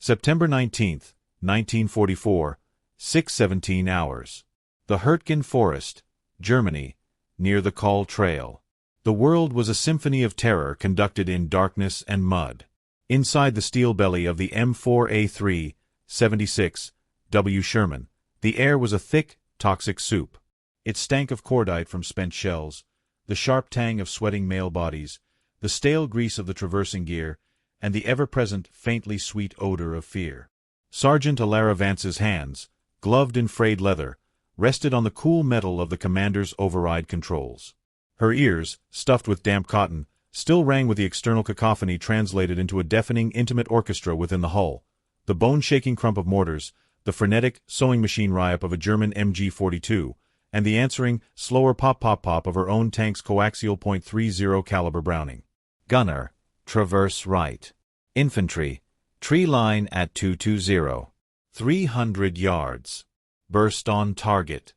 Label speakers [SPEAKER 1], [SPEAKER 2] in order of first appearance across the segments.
[SPEAKER 1] September 19th, 1944, 6:17 hours. The Hürtgen Forest, Germany, near the Kall Trail. The world was a symphony of terror conducted in darkness and mud. Inside the steel belly of the M4A3, 76, W. Sherman, the air was a thick, toxic soup. It stank of cordite from spent shells, the sharp tang of sweating male bodies, the stale grease of the traversing gear, and the ever-present, faintly sweet odor of fear. Sergeant Elara Vance's hands, gloved in frayed leather, rested on the cool metal of the commander's override controls. Her ears, stuffed with damp cotton, still rang with the external cacophony translated into a deafening, intimate orchestra within the hull, the bone-shaking crump of mortars, the frenetic, sewing machine riot of a German MG-42, and the answering, slower pop-pop-pop of her own tank's coaxial .30 caliber Browning. Gunner, traverse right. Infantry, tree line at 220. 300 yards. Burst on target.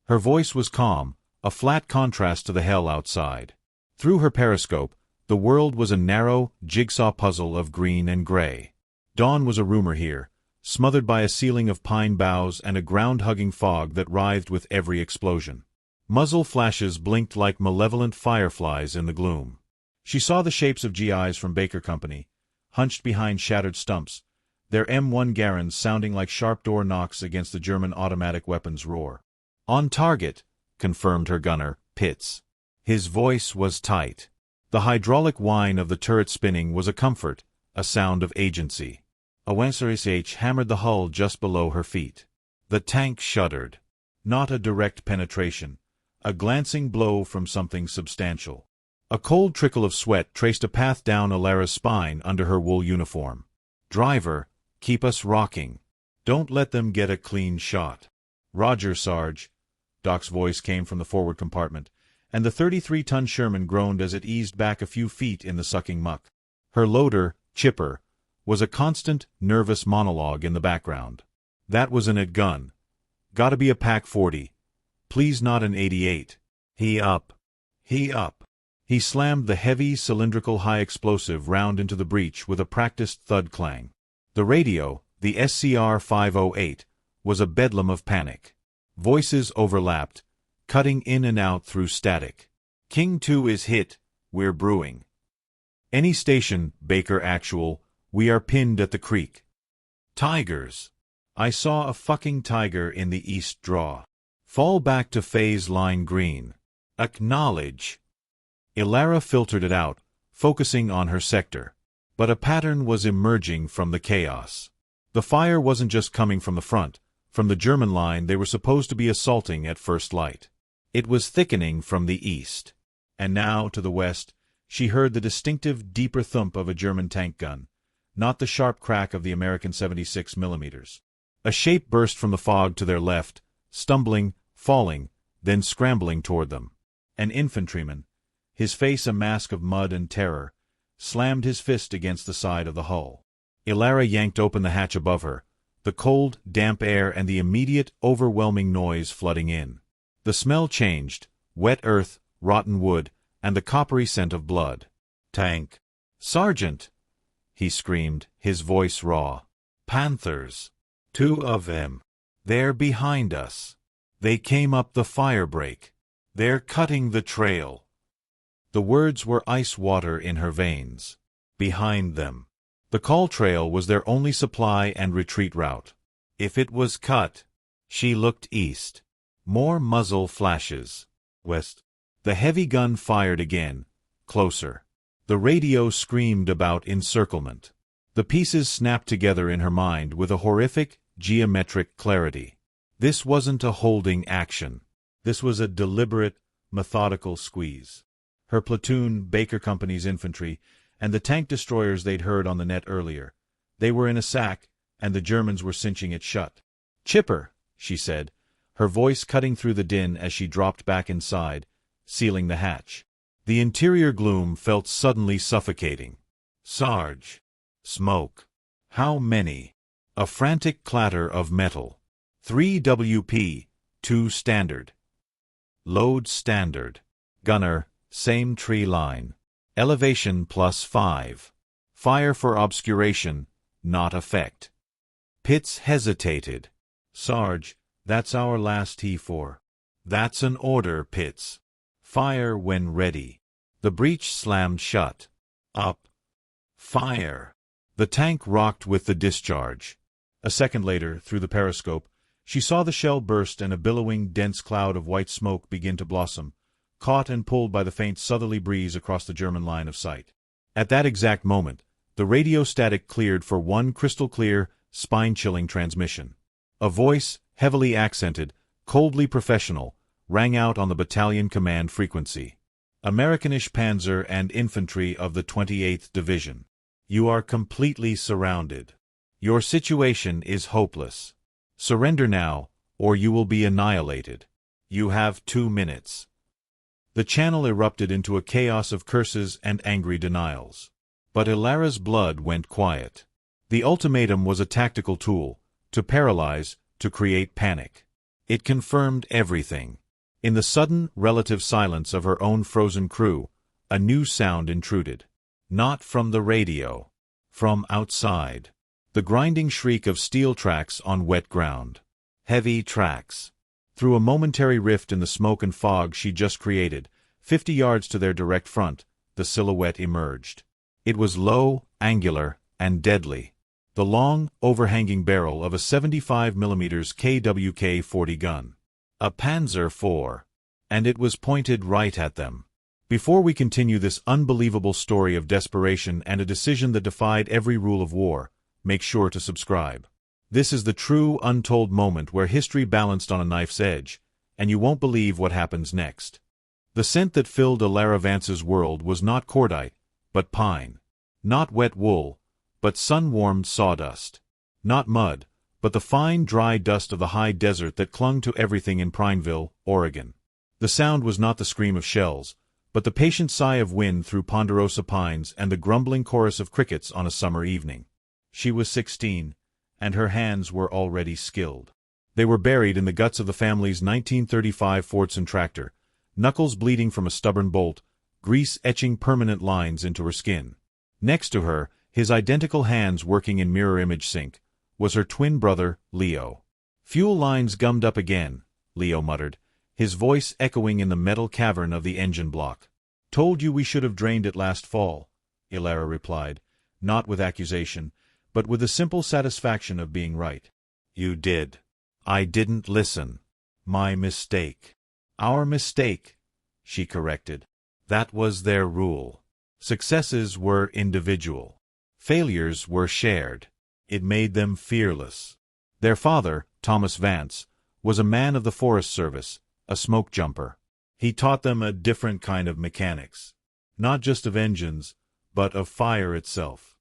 [SPEAKER 1] Her voice was calm, a flat contrast to the hell outside. Through her periscope, the world was a narrow, jigsaw puzzle of green and gray. Dawn was a rumor here, smothered by a ceiling of pine boughs and a ground-hugging fog that writhed with every explosion. Muzzle flashes blinked like malevolent fireflies in the gloom. She saw the shapes of GIs from Baker Company, hunched behind shattered stumps, their M1 Garand sounding like sharp door knocks against the German automatic weapons' roar. "On target," confirmed her gunner, Pitts. His voice was tight. The hydraulic whine of the turret spinning was a comfort, a sound of agency. A Unauthorized hammered the hull just below her feet. The tank shuddered. Not a direct penetration, a glancing blow from something substantial. A cold trickle of sweat traced a path down Elara's spine under her wool uniform. "Driver, keep us rocking. Don't let them get a clean shot." "Roger, Sarge." Doc's voice came from the forward compartment, and the 33-ton Sherman groaned as it eased back a few feet in the sucking muck. Her loader, Chipper, was a constant, nervous monologue in the background. "That was an 8 gun. Gotta be a Pack 40. Please not an 88. He up. He up." He slammed the heavy, cylindrical high-explosive round into the breech with a practiced thud clang. The radio, the SCR 508, was a bedlam of panic. Voices overlapped, cutting in and out through static. "King 2 is hit, we're brewing." "Any station, Baker Actual, we are pinned at the creek." "Tigers. I saw a fucking tiger in the east draw. Fall back to phase line green. Acknowledge." Elara filtered it out, focusing on her sector. But a pattern was emerging from the chaos. The fire wasn't just coming from the front, from the German line they were supposed to be assaulting at first light. It was thickening from the east. And now, to the west, she heard the distinctive, deeper thump of a German tank gun, not the sharp crack of the American 76 mm. A shape burst from the fog to their left, stumbling, falling, then scrambling toward them. An infantryman, his face a mask of mud and terror, slammed his fist against the side of the hull. Elara yanked open the hatch above her, the cold, damp air and the immediate, overwhelming noise flooding in. The smell changed, wet earth, rotten wood, and the coppery scent of blood. "Tank. Sergeant!" he screamed, his voice raw. "Panthers. 2 of them. They're behind us. They came up the firebreak. They're cutting the trail." The words were ice water in her veins. Behind them. The Kall Trail was their only supply and retreat route. If it was cut, she looked east. More muzzle flashes. West. The heavy gun fired again, closer. The radio screamed about encirclement. The pieces snapped together in her mind with a horrific, geometric clarity. This wasn't a holding action. This was a deliberate, methodical squeeze. Her platoon, Baker Company's infantry, and the tank destroyers they'd heard on the net earlier. They were in a sack, and the Germans were cinching it shut. "Chipper," she said, her voice cutting through the din as she dropped back inside, sealing the hatch. The interior gloom felt suddenly suffocating. "Sarge." Smoke. "How many?" A frantic clatter of metal. 3 WP, 2 standard. Load standard. Gunner, same tree line. Elevation +5. Fire for obscuration, not effect. Pitts hesitated. "Sarge, that's our last T4. "That's an order, Pitts. Fire when ready." The breech slammed shut. "Up. Fire." The tank rocked with the discharge. A second later, through the periscope, she saw the shell burst and a billowing, dense cloud of white smoke begin to blossom, caught and pulled by the faint southerly breeze across the German line of sight. At that exact moment, the radio static cleared for one crystal-clear, spine-chilling transmission. A voice, heavily accented, coldly professional, rang out on the battalion command frequency. "Amerikanisch Panzer and Infantry of the 28th Division. You are completely surrounded. Your situation is hopeless. Surrender now, or you will be annihilated. You have 2 minutes." The channel erupted into a chaos of curses and angry denials. But Elara's blood went quiet. The ultimatum was a tactical tool, to paralyze, to create panic. It confirmed everything. In the sudden, relative silence of her own frozen crew, a new sound intruded. Not from the radio. From outside. The grinding shriek of steel tracks on wet ground. Heavy tracks. Through a momentary rift in the smoke and fog she just created, 50 yards to their direct front, the silhouette emerged. It was low, angular, and deadly. The long, overhanging barrel of a 75mm KWK-40 gun. A Panzer IV. And it was pointed right at them. Before we continue this unbelievable story of desperation and a decision that defied every rule of war, make sure to subscribe. This is the true, untold moment where history balanced on a knife's edge, and you won't believe what happens next. The scent that filled Elara Vance's world was not cordite, but pine. Not wet wool, but sun-warmed sawdust. Not mud, but the fine, dry dust of the high desert that clung to everything in Prineville, Oregon. The sound was not the scream of shells, but the patient sigh of wind through ponderosa pines and the grumbling chorus of crickets on a summer evening. She was 16, and her hands were already skilled. They were buried in the guts of the family's 1935 Fordson tractor, knuckles bleeding from a stubborn bolt, grease etching permanent lines into her skin. Next to her, his identical hands working in mirror image sync, was her twin brother, Leo. "Fuel lines gummed up again," Leo muttered, his voice echoing in the metal cavern of the engine block. "Told you we should have drained it last fall," Elara replied, not with accusation, but with the simple satisfaction of being right. "You did. I didn't listen. My mistake." "Our mistake," she corrected. "That was their rule. Successes were individual. Failures were shared. It made them fearless." Their father, Thomas Vance, was a man of the Forest Service, a smokejumper. He taught them a different kind of mechanics. Not just of engines, but of fire itself.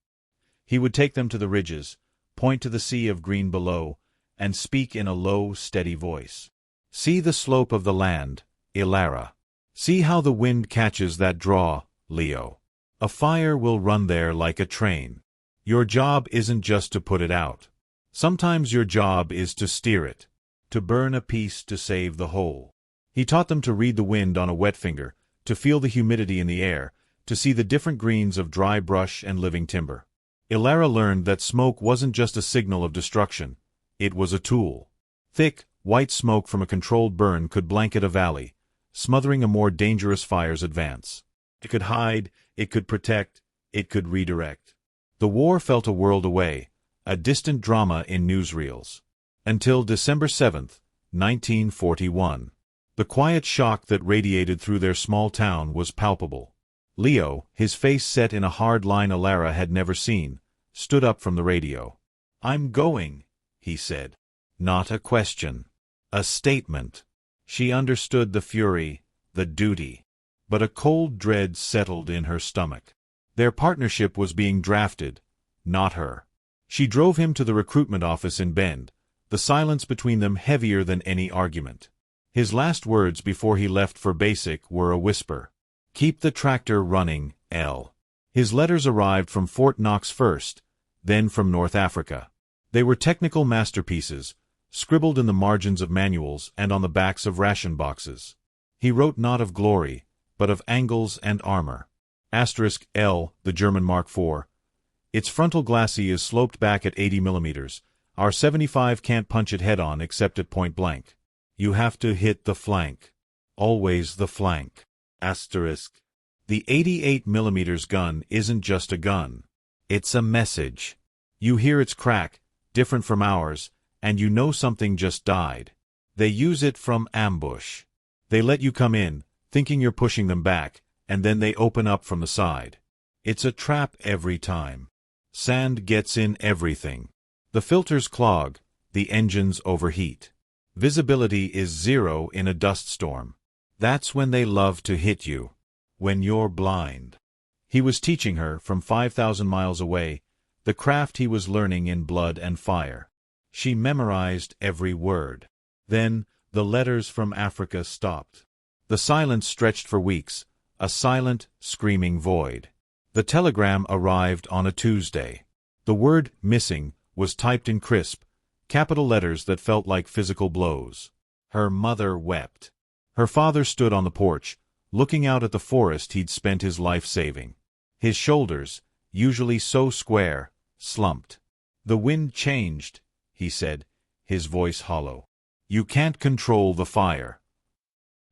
[SPEAKER 1] He would take them to the ridges, point to the sea of green below, and speak in a low, steady voice. "See the slope of the land, Elara. See how the wind catches that draw, Leo. A fire will run there like a train. Your job isn't just to put it out. Sometimes your job is to steer it, to burn a piece to save the whole." He taught them to read the wind on a wet finger, to feel the humidity in the air, to see the different greens of dry brush and living timber. Elara learned that smoke wasn't just a signal of destruction, it was a tool. Thick, white smoke from a controlled burn could blanket a valley, smothering a more dangerous fire's advance. It could hide, it could protect, it could redirect. The war felt a world away, a distant drama in newsreels. Until December 7, 1941. The quiet shock that radiated through their small town was palpable. Leo, his face set in a hard line Elara had never seen, stood up from the radio. "I'm going," he said. Not a question. A statement. She understood the fury, the duty. But a cold dread settled in her stomach. Their partnership was being drafted, not her. She drove him to the recruitment office in Bend, the silence between them heavier than any argument. His last words before he left for basic were a whisper. "Keep the tractor running, L." His letters arrived from Fort Knox first, then from North Africa. They were technical masterpieces, scribbled in the margins of manuals and on the backs of ration boxes. He wrote not of glory, but of angles and armor. *L, the German Mark IV. Its frontal glacis is sloped back at 80 millimeters. Our 75 can't punch it head-on except at point blank. You have to hit the flank. Always the flank. Asterisk. The 88 millimeters gun isn't just a gun. It's a message. You hear its crack, different from ours, and you know something just died. They use it from ambush. They let you come in, thinking you're pushing them back, and then they open up from the side. It's a trap every time. Sand gets in everything. The filters clog, the engines overheat. Visibility is 0 in a dust storm. That's when they love to hit you. When you're blind. He was teaching her, from 5,000 miles away, the craft he was learning in blood and fire. She memorized every word. Then, the letters from Africa stopped. The silence stretched for weeks, a silent, screaming void. The telegram arrived on a Tuesday. The word "missing" was typed in crisp, capital letters that felt like physical blows. Her mother wept. Her father stood on the porch, looking out at the forest he'd spent his life saving. His shoulders, usually so square, slumped. "The wind changed," he said, his voice hollow. "You can't control the fire."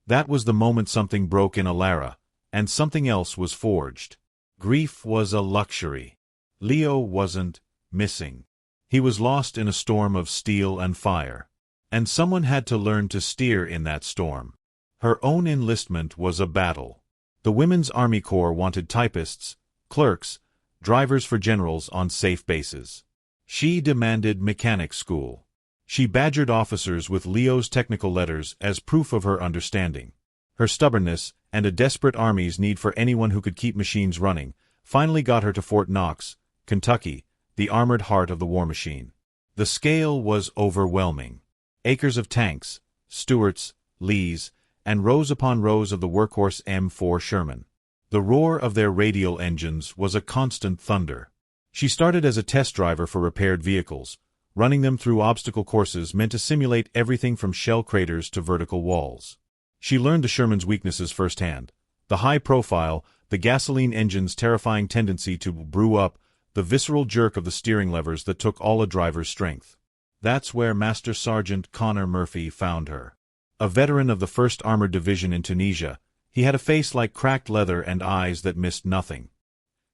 [SPEAKER 1] That was the moment something broke in Elara, and something else was forged. Grief was a luxury. Leo wasn't missing. He was lost in a storm of steel and fire. And someone had to learn to steer in that storm. Her own enlistment was a battle. The Women's Army Corps wanted typists, clerks, drivers for generals on safe bases. She demanded mechanic school. She badgered officers with Leo's technical letters as proof of her understanding. Her stubbornness, and a desperate army's need for anyone who could keep machines running, finally got her to Fort Knox, Kentucky, the armored heart of the war machine. The scale was overwhelming. Acres of tanks, Stuarts, Lees, and rows upon rows of the workhorse M4 Sherman. The roar of their radial engines was a constant thunder. She started as a test driver for repaired vehicles, running them through obstacle courses meant to simulate everything from shell craters to vertical walls. She learned the Sherman's weaknesses firsthand. The high profile, the gasoline engine's terrifying tendency to brew up, the visceral jerk of the steering levers that took all a driver's strength. That's where Master Sergeant Connor Murphy found her. A veteran of the 1st Armored Division in Tunisia, he had a face like cracked leather and eyes that missed nothing.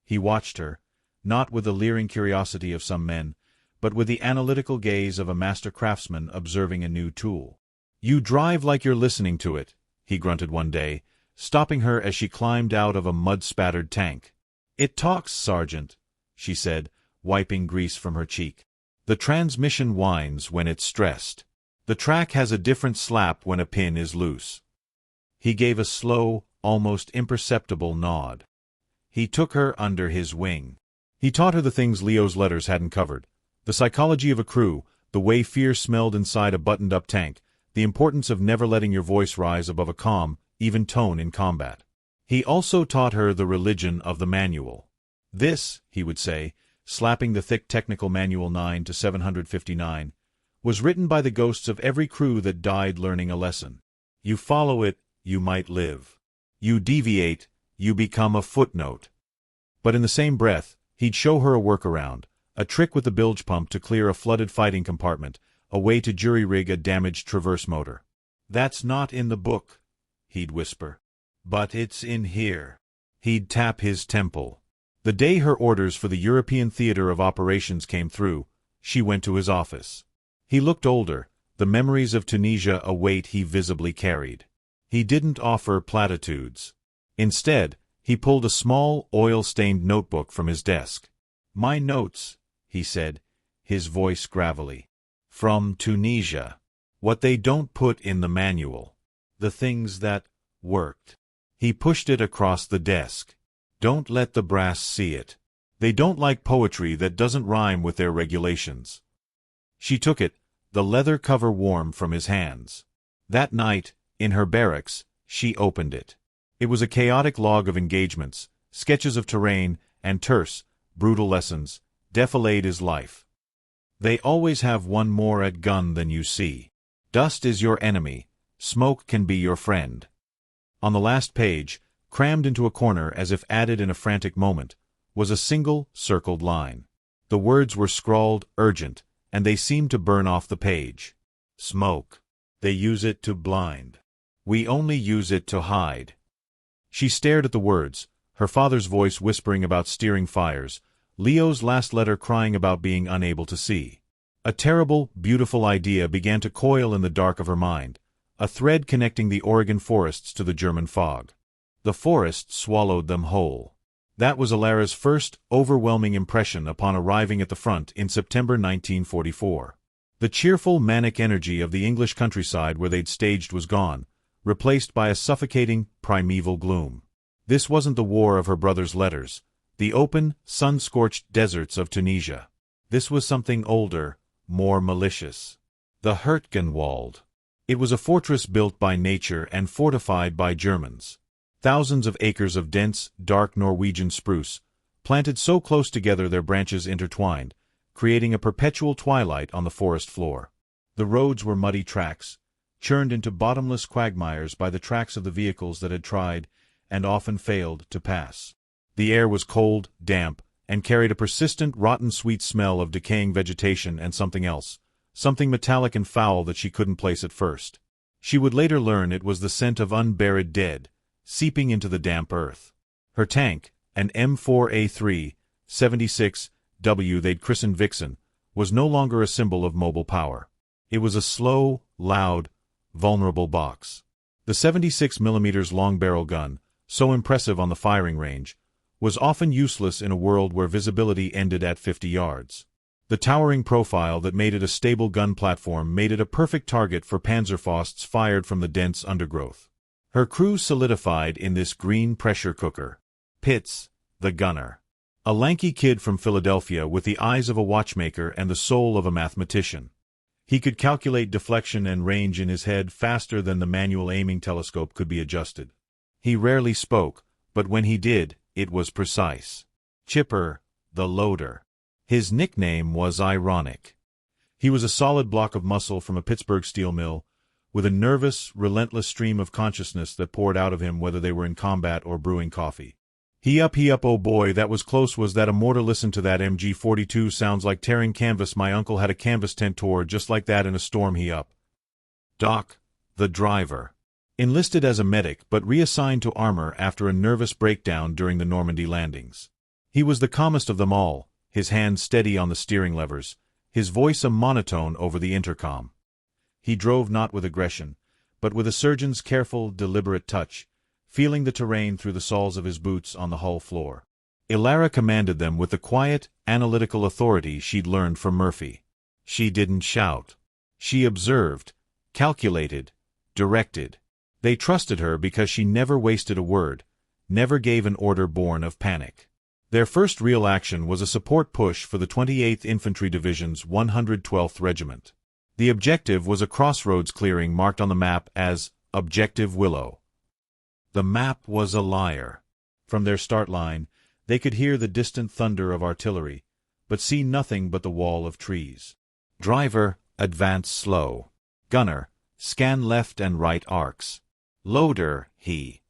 [SPEAKER 1] He watched her, not with the leering curiosity of some men, but with the analytical gaze of a master craftsman observing a new tool. "You drive like you're listening to it," he grunted one day, stopping her as she climbed out of a mud-spattered tank. "It talks, Sergeant," she said, wiping grease from her cheek. "The transmission whines when it's stressed. The track has a different slap when a pin is loose." He gave a slow, almost imperceptible nod. He took her under his wing. He taught her the things Leo's letters hadn't covered. The psychology of a crew, the way fear smelled inside a buttoned-up tank, the importance of never letting your voice rise above a calm, even tone in combat. He also taught her the religion of the manual. "This," he would say, slapping the thick technical manual 9 to 759, "was written by the ghosts of every crew that died learning a lesson. You follow it, you might live. You deviate, you become a footnote." But in the same breath, he'd show her a workaround, a trick with the bilge pump to clear a flooded fighting compartment, a way to jury-rig a damaged traverse motor. "That's not in the book," he'd whisper. "But it's in here." He'd tap his temple. The day her orders for the European theater of operations came through, she went to his office. He looked older, the memories of Tunisia a weight he visibly carried. He didn't offer platitudes. Instead, he pulled a small, oil-stained notebook from his desk. "My notes," he said, his voice gravelly. "From Tunisia. What they don't put in the manual. The things that worked." He pushed it across the desk. "Don't let the brass see it. They don't like poetry that doesn't rhyme with their regulations." She took it, the leather cover warm from his hands. That night, in her barracks, she opened it. It was a chaotic log of engagements, sketches of terrain, and terse, brutal lessons. Defilade is life. They always have one more at gun than you see. Dust is your enemy. Smoke can be your friend. On the last page, crammed into a corner as if added in a frantic moment, was a single, circled line. The words were scrawled, urgent, and they seemed to burn off the page. Smoke. They use it to blind. We only use it to hide. She stared at the words, her father's voice whispering about steering fires, Leo's last letter crying about being unable to see. A terrible, beautiful idea began to coil in the dark of her mind, a thread connecting the Oregon forests to the German fog. The forest swallowed them whole. That was Elara's first, overwhelming impression upon arriving at the front in September 1944. The cheerful, manic energy of the English countryside where they'd staged was gone, replaced by a suffocating, primeval gloom. This wasn't the war of her brother's letters, the open, sun-scorched deserts of Tunisia. This was something older, more malicious. The Hürtgen Wald. It was a fortress built by nature and fortified by Germans. Thousands of acres of dense, dark Norwegian spruce, planted so close together their branches intertwined, creating a perpetual twilight on the forest floor. The roads were muddy tracks, churned into bottomless quagmires by the tracks of the vehicles that had tried, and often failed, to pass. The air was cold, damp, and carried a persistent, rotten sweet smell of decaying vegetation and something else, something metallic and foul that she couldn't place at first. She would later learn it was the scent of unburied dead, seeping into the damp earth. Her tank, an M4A3, 76W they'd christened Vixen, was no longer a symbol of mobile power. It was a slow, loud, vulnerable box. The 76mm long-barrel gun, so impressive on the firing range, was often useless in a world where visibility ended at 50 yards. The towering profile that made it a stable gun platform made it a perfect target for Panzerfausts fired from the dense undergrowth. Her crew solidified in this green pressure cooker. Pitts, the gunner. A lanky kid from Philadelphia with the eyes of a watchmaker and the soul of a mathematician. He could calculate deflection and range in his head faster than the manual aiming telescope could be adjusted. He rarely spoke, but when he did, it was precise. Chipper, the loader. His nickname was ironic. He was a solid block of muscle from a Pittsburgh steel mill, with a nervous, relentless stream of consciousness that poured out of him whether they were in combat or brewing coffee. He up, oh boy, that was close. Was that a mortar? Listen to that MG42 sounds like tearing canvas. My uncle had a canvas tent tour just like that in a storm. He up. Doc, the driver. Enlisted as a medic but reassigned to armor after a nervous breakdown during the Normandy landings. He was the calmest of them all, his hands steady on the steering levers, his voice a monotone over the intercom. He drove not with aggression, but with a surgeon's careful, deliberate touch, feeling the terrain through the soles of his boots on the hull floor. Elara commanded them with the quiet, analytical authority she'd learned from Murphy. She didn't shout. She observed, calculated, directed. They trusted her because she never wasted a word, never gave an order born of panic. Their first real action was a support push for the 28th Infantry Division's 112th Regiment. The objective was a crossroads clearing marked on the map as Objective Willow. The map was a liar. From their start line, they could hear the distant thunder of artillery, but see nothing but the wall of trees. Driver, advance slow. Gunner, scan left and right arcs. Loader, he.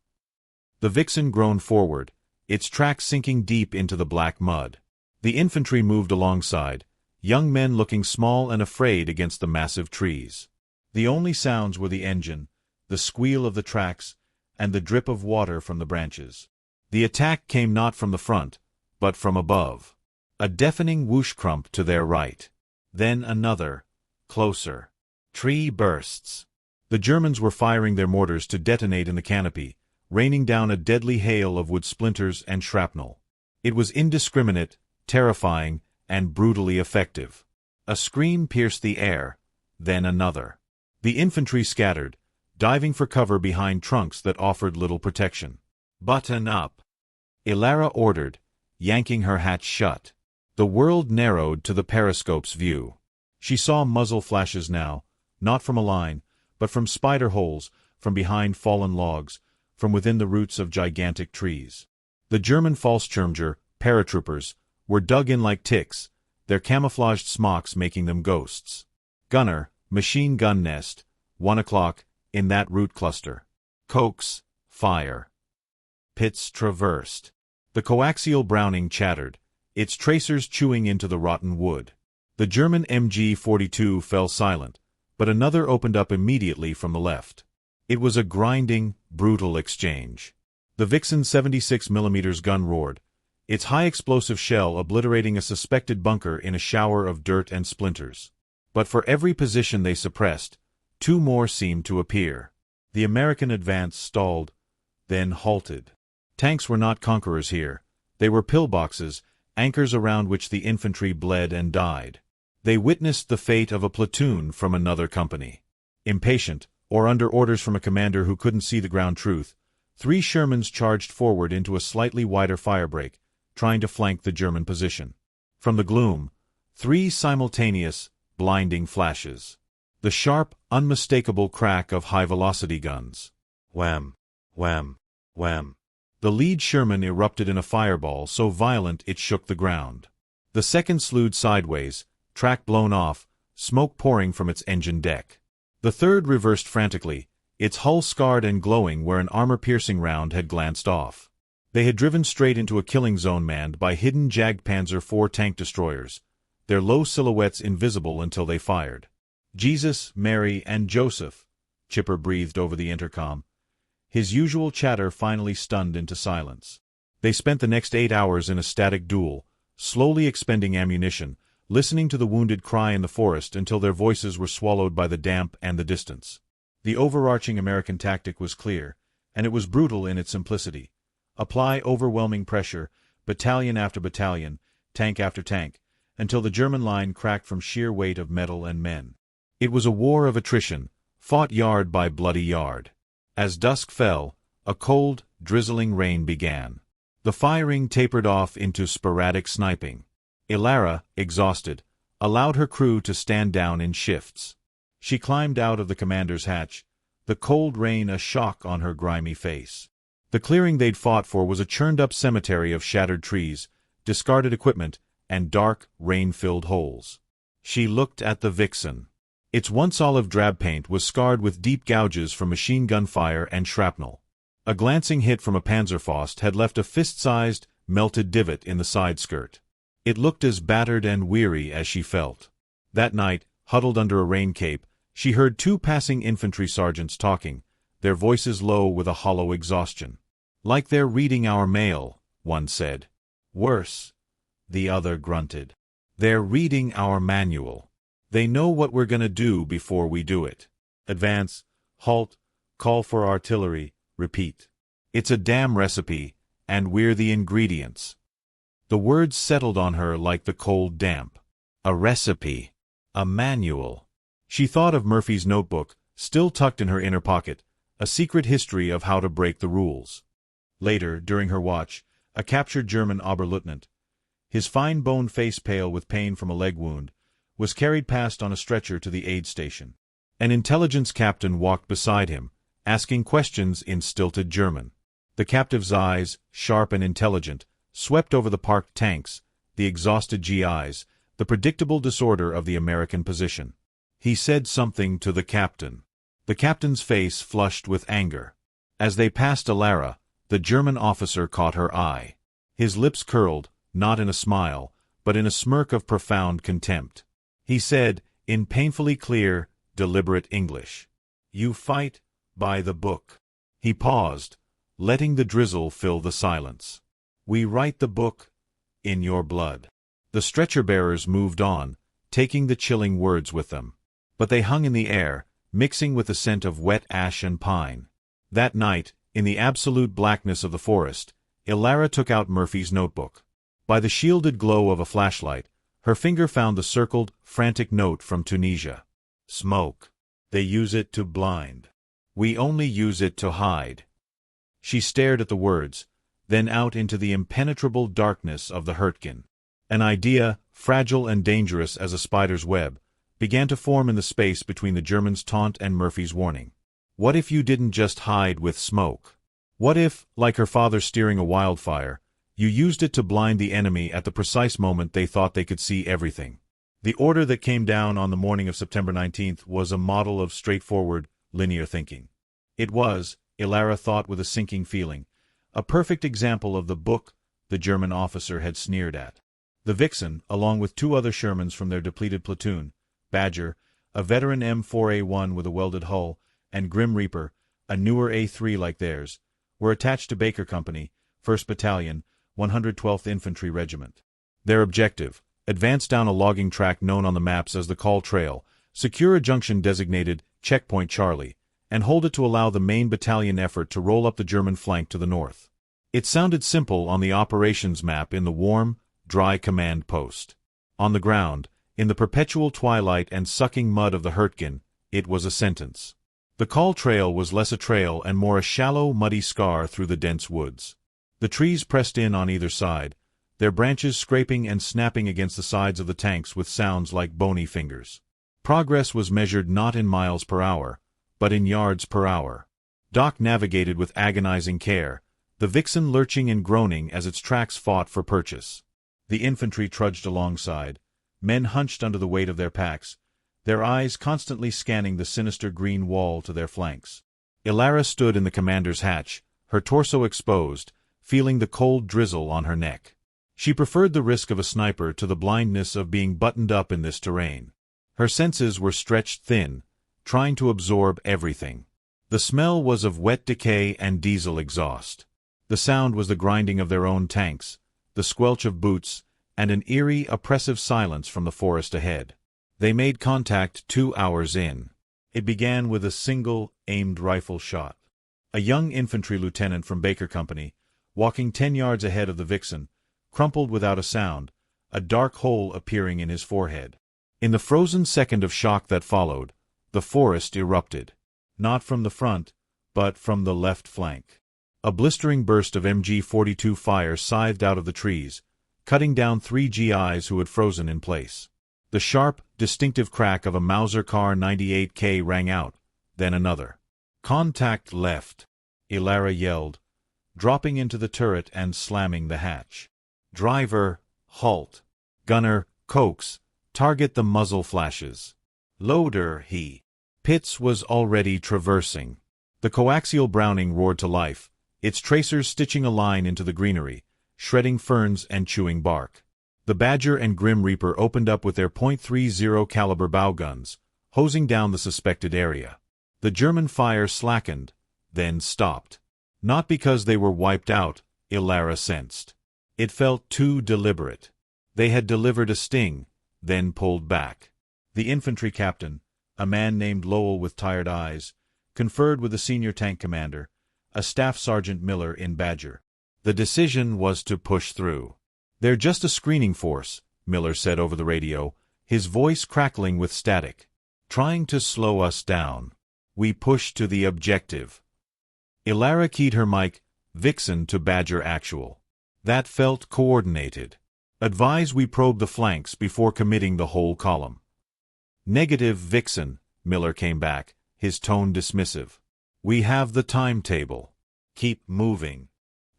[SPEAKER 1] The Vixen groaned forward, its track sinking deep into the black mud. The infantry moved alongside, young men looking small and afraid against the massive trees. The only sounds were the engine, the squeal of the tracks, and the drip of water from the branches. The attack came not from the front, but from above. A deafening whoosh crump to their right. Then another, closer. Tree bursts. The Germans were firing their mortars to detonate in the canopy, raining down a deadly hail of wood splinters and shrapnel. It was indiscriminate, terrifying, and brutally effective. A scream pierced the air, then another. The infantry scattered, diving for cover behind trunks that offered little protection. Button up, Elara ordered, yanking her hatch shut. The world narrowed to the periscope's view. She saw muzzle flashes now, not from a line, but from spider holes, from behind fallen logs, from within the roots of gigantic trees. The German Fallschirmjäger, paratroopers, were dug in like ticks, their camouflaged smocks making them ghosts. Gunner, machine gun nest, 1 o'clock, in that root cluster. Coax, fire. Pitts traversed. The coaxial Browning chattered, its tracers chewing into the rotten wood. The German MG-42 fell silent, but another opened up immediately from the left. It was a grinding, brutal exchange. The Vixen's 76mm gun roared, its high-explosive shell obliterating a suspected bunker in a shower of dirt and splinters. But for every position they suppressed, two more seemed to appear. The American advance stalled, then halted. Tanks were not conquerors here. They were pillboxes, anchors around which the infantry bled and died. They witnessed the fate of a platoon from another company. Impatient, or under orders from a commander who couldn't see the ground truth, 3 Shermans charged forward into a slightly wider firebreak, trying to flank the German position. From the gloom, 3 simultaneous, blinding flashes. The sharp, unmistakable crack of high-velocity guns. Wham! Wham! Wham! The lead Sherman erupted in a fireball so violent it shook the ground. The second slewed sideways, track blown off, smoke pouring from its engine deck. The third reversed frantically, its hull scarred and glowing where an armor-piercing round had glanced off. They had driven straight into a killing zone manned by hidden Jagdpanzer IV tank destroyers, their low silhouettes invisible until they fired. "Jesus, Mary, and Joseph," Chipper breathed over the intercom, his usual chatter finally stunned into silence. They spent the next 8 hours in a static duel, slowly expending ammunition, listening to the wounded cry in the forest until their voices were swallowed by the damp and the distance. The overarching American tactic was clear, and it was brutal in its simplicity. Apply overwhelming pressure, battalion after battalion, tank after tank, until the German line cracked from sheer weight of metal and men. It was a war of attrition, fought yard by bloody yard. As dusk fell, a cold, drizzling rain began. The firing tapered off into sporadic sniping. Elara, exhausted, allowed her crew to stand down in shifts. She climbed out of the commander's hatch, the cold rain a shock on her grimy face. The clearing they'd fought for was a churned-up cemetery of shattered trees, discarded equipment, and dark, rain-filled holes. She looked at the Vixen. Its once olive drab paint was scarred with deep gouges from machine gun fire and shrapnel. A glancing hit from a Panzerfaust had left a fist-sized, melted divot in the side skirt. It looked as battered and weary as she felt. That night, huddled under a rain cape, she heard 2 passing infantry sergeants talking, their voices low with a hollow exhaustion. "Like they're reading our mail," one said. "Worse," the other grunted. "They're reading our manual. They know what we're gonna do before we do it. Advance, halt, call for artillery, repeat. It's a damn recipe, and we're the ingredients." The words settled on her like the cold damp. A recipe. A manual. She thought of Murphy's notebook, still tucked in her inner pocket, a secret history of how to break the rules. Later, during her watch, a captured German Oberleutnant, his fine-boned face pale with pain from a leg wound, was carried past on a stretcher to the aid station. An intelligence captain walked beside him, asking questions in stilted German. The captive's eyes, sharp and intelligent, swept over the parked tanks, the exhausted GIs, the predictable disorder of the American position. He said something to the captain. The captain's face flushed with anger. As they passed Elara, the German officer caught her eye. His lips curled, not in a smile, but in a smirk of profound contempt. He said, in painfully clear, deliberate English, "You fight by the book." He paused, letting the drizzle fill the silence. "We write the book in your blood." The stretcher-bearers moved on, taking the chilling words with them. But they hung in the air, mixing with the scent of wet ash and pine. That night, in the absolute blackness of the forest, Elara took out Murphy's notebook. By the shielded glow of a flashlight, her finger found the circled, frantic note from Tunisia. "Smoke. They use it to blind. We only use it to hide." She stared at the words, then out into the impenetrable darkness of the Hürtgen. An idea, fragile and dangerous as a spider's web, began to form in the space between the German's taunt and Murphy's warning. What if you didn't just hide with smoke? What if, like her father steering a wildfire, you used it to blind the enemy at the precise moment they thought they could see everything? The order that came down on the morning of September 19th was a model of straightforward, linear thinking. It was, Elara thought with a sinking feeling, a perfect example of the book, the German officer had sneered at. The Vixen, along with two other Shermans from their depleted platoon, Badger, a veteran M4A1 with a welded hull, and Grim Reaper, a newer A3 like theirs, were attached to Baker Company, 1st Battalion, 112th Infantry Regiment. Their objective: advance down a logging track known on the maps as the Kall Trail, secure a junction designated Checkpoint Charlie, and hold it to allow the main battalion effort to roll up the German flank to the north. It sounded simple on the operations map in the warm, dry command post. On the ground, in the perpetual twilight and sucking mud of the Hürtgen, it was a sentence. The Kall Trail was less a trail and more a shallow, muddy scar through the dense woods. The trees pressed in on either side, their branches scraping and snapping against the sides of the tanks with sounds like bony fingers. Progress was measured not in miles per hour, but in yards per hour. Doc navigated with agonizing care, the Vixen lurching and groaning as its tracks fought for purchase. The infantry trudged alongside, men hunched under the weight of their packs, their eyes constantly scanning the sinister green wall to their flanks. Elara stood in the commander's hatch, her torso exposed, feeling the cold drizzle on her neck. She preferred the risk of a sniper to the blindness of being buttoned up in this terrain. Her senses were stretched thin, trying to absorb everything. The smell was of wet decay and diesel exhaust. The sound was the grinding of their own tanks, the squelch of boots, and an eerie, oppressive silence from the forest ahead. They made contact 2 hours in. It began with a single, aimed rifle shot. A young infantry lieutenant from Baker Company, walking 10 yards ahead of the Vixen, crumpled without a sound, a dark hole appearing in his forehead. In the frozen second of shock that followed, the forest erupted. Not from the front, but from the left flank. A blistering burst of MG-42 fire scythed out of the trees, cutting down 3 GIs who had frozen in place. The sharp, distinctive crack of a Mauser Kar 98K rang out, then another. "Contact left," Elara yelled, dropping into the turret and slamming the hatch. "Driver, halt. Gunner, coax, target the muzzle flashes. Loader, he." Pitts was already traversing. The coaxial Browning roared to life, its tracers stitching a line into the greenery, shredding ferns and chewing bark. The Badger and Grim Reaper opened up with their .30 caliber bow guns, hosing down the suspected area. The German fire slackened, then stopped. Not because they were wiped out, Elara sensed. It felt too deliberate. They had delivered a sting, then pulled back. The infantry captain, a man named Lowell with tired eyes, conferred with the senior tank commander, a Staff Sergeant Miller in Badger. The decision was to push through. "They're just a screening force," Miller said over the radio, his voice crackling with static. "Trying to slow us down. We push to the objective." Elara keyed her mic, Vixen to Badger Actual. That felt coordinated. "Advise we probe the flanks before committing the whole column." "Negative, Vixen," Miller came back, his tone dismissive. "We have the timetable. Keep moving."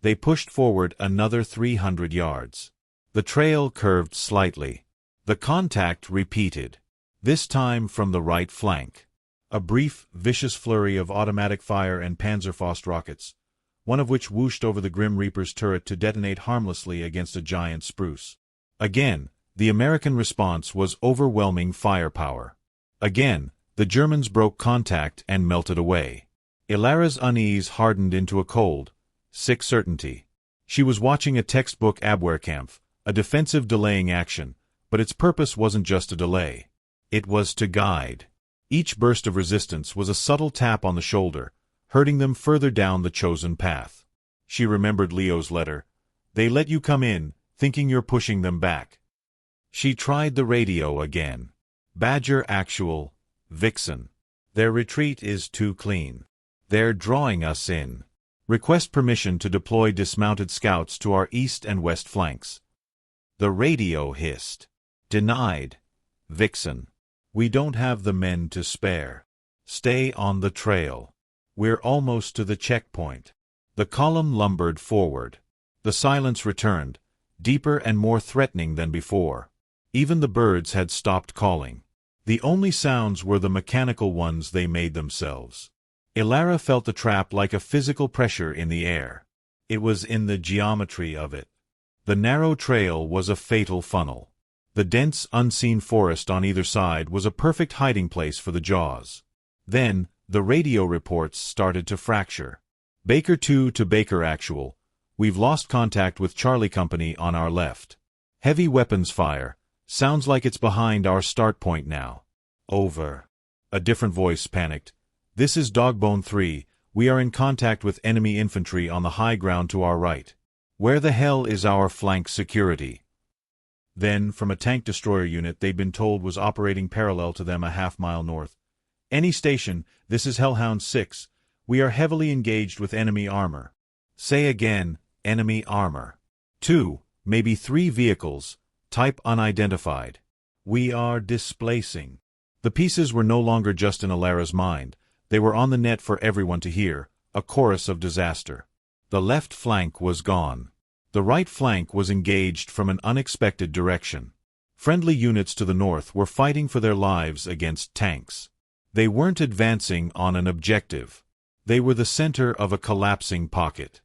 [SPEAKER 1] They pushed forward another 300 yards. The trail curved slightly. The contact repeated, this time from the right flank. A brief, vicious flurry of automatic fire and Panzerfaust rockets, one of which whooshed over the Grim Reaper's turret to detonate harmlessly against a giant spruce. Again, the American response was overwhelming firepower. Again, the Germans broke contact and melted away. Elara's unease hardened into a cold, sick certainty. She was watching a textbook Abwehrkampf, a defensive delaying action, but its purpose wasn't just a delay. It was to guide. Each burst of resistance was a subtle tap on the shoulder, hurting them further down the chosen path. She remembered Leo's letter. "They let you come in, thinking you're pushing them back." She tried the radio again. "Badger Actual, Vixen. Their retreat is too clean. They're drawing us in. Request permission to deploy dismounted scouts to our east and west flanks." The radio hissed. "Denied, Vixen. We don't have the men to spare. Stay on the trail. We're almost to the checkpoint." The column lumbered forward. The silence returned, deeper and more threatening than before. Even the birds had stopped calling. The only sounds were the mechanical ones they made themselves. Elara felt the trap like a physical pressure in the air. It was in the geometry of it. The narrow trail was a fatal funnel. The dense, unseen forest on either side was a perfect hiding place for the Jaws. Then, the radio reports started to fracture. Baker 2 to Baker Actual. We've lost contact with Charlie Company on our left. Heavy weapons fire. Sounds like it's behind our start point now. Over. A different voice panicked. This is Dogbone 3. We are in contact with enemy infantry on the high ground to our right. Where the hell is our flank security? Then, from a tank destroyer unit they'd been told was operating parallel to them a half-mile north. Any station, this is Hellhound 6. We are heavily engaged with enemy armor. Say again, enemy armor. 2, maybe 3 vehicles, type unidentified. We are displacing. The pieces were no longer just in Elara's mind. They were on the net for everyone to hear, a chorus of disaster. The left flank was gone. The right flank was engaged from an unexpected direction. Friendly units to the north were fighting for their lives against tanks. They weren't advancing on an objective. They were the center of a collapsing pocket.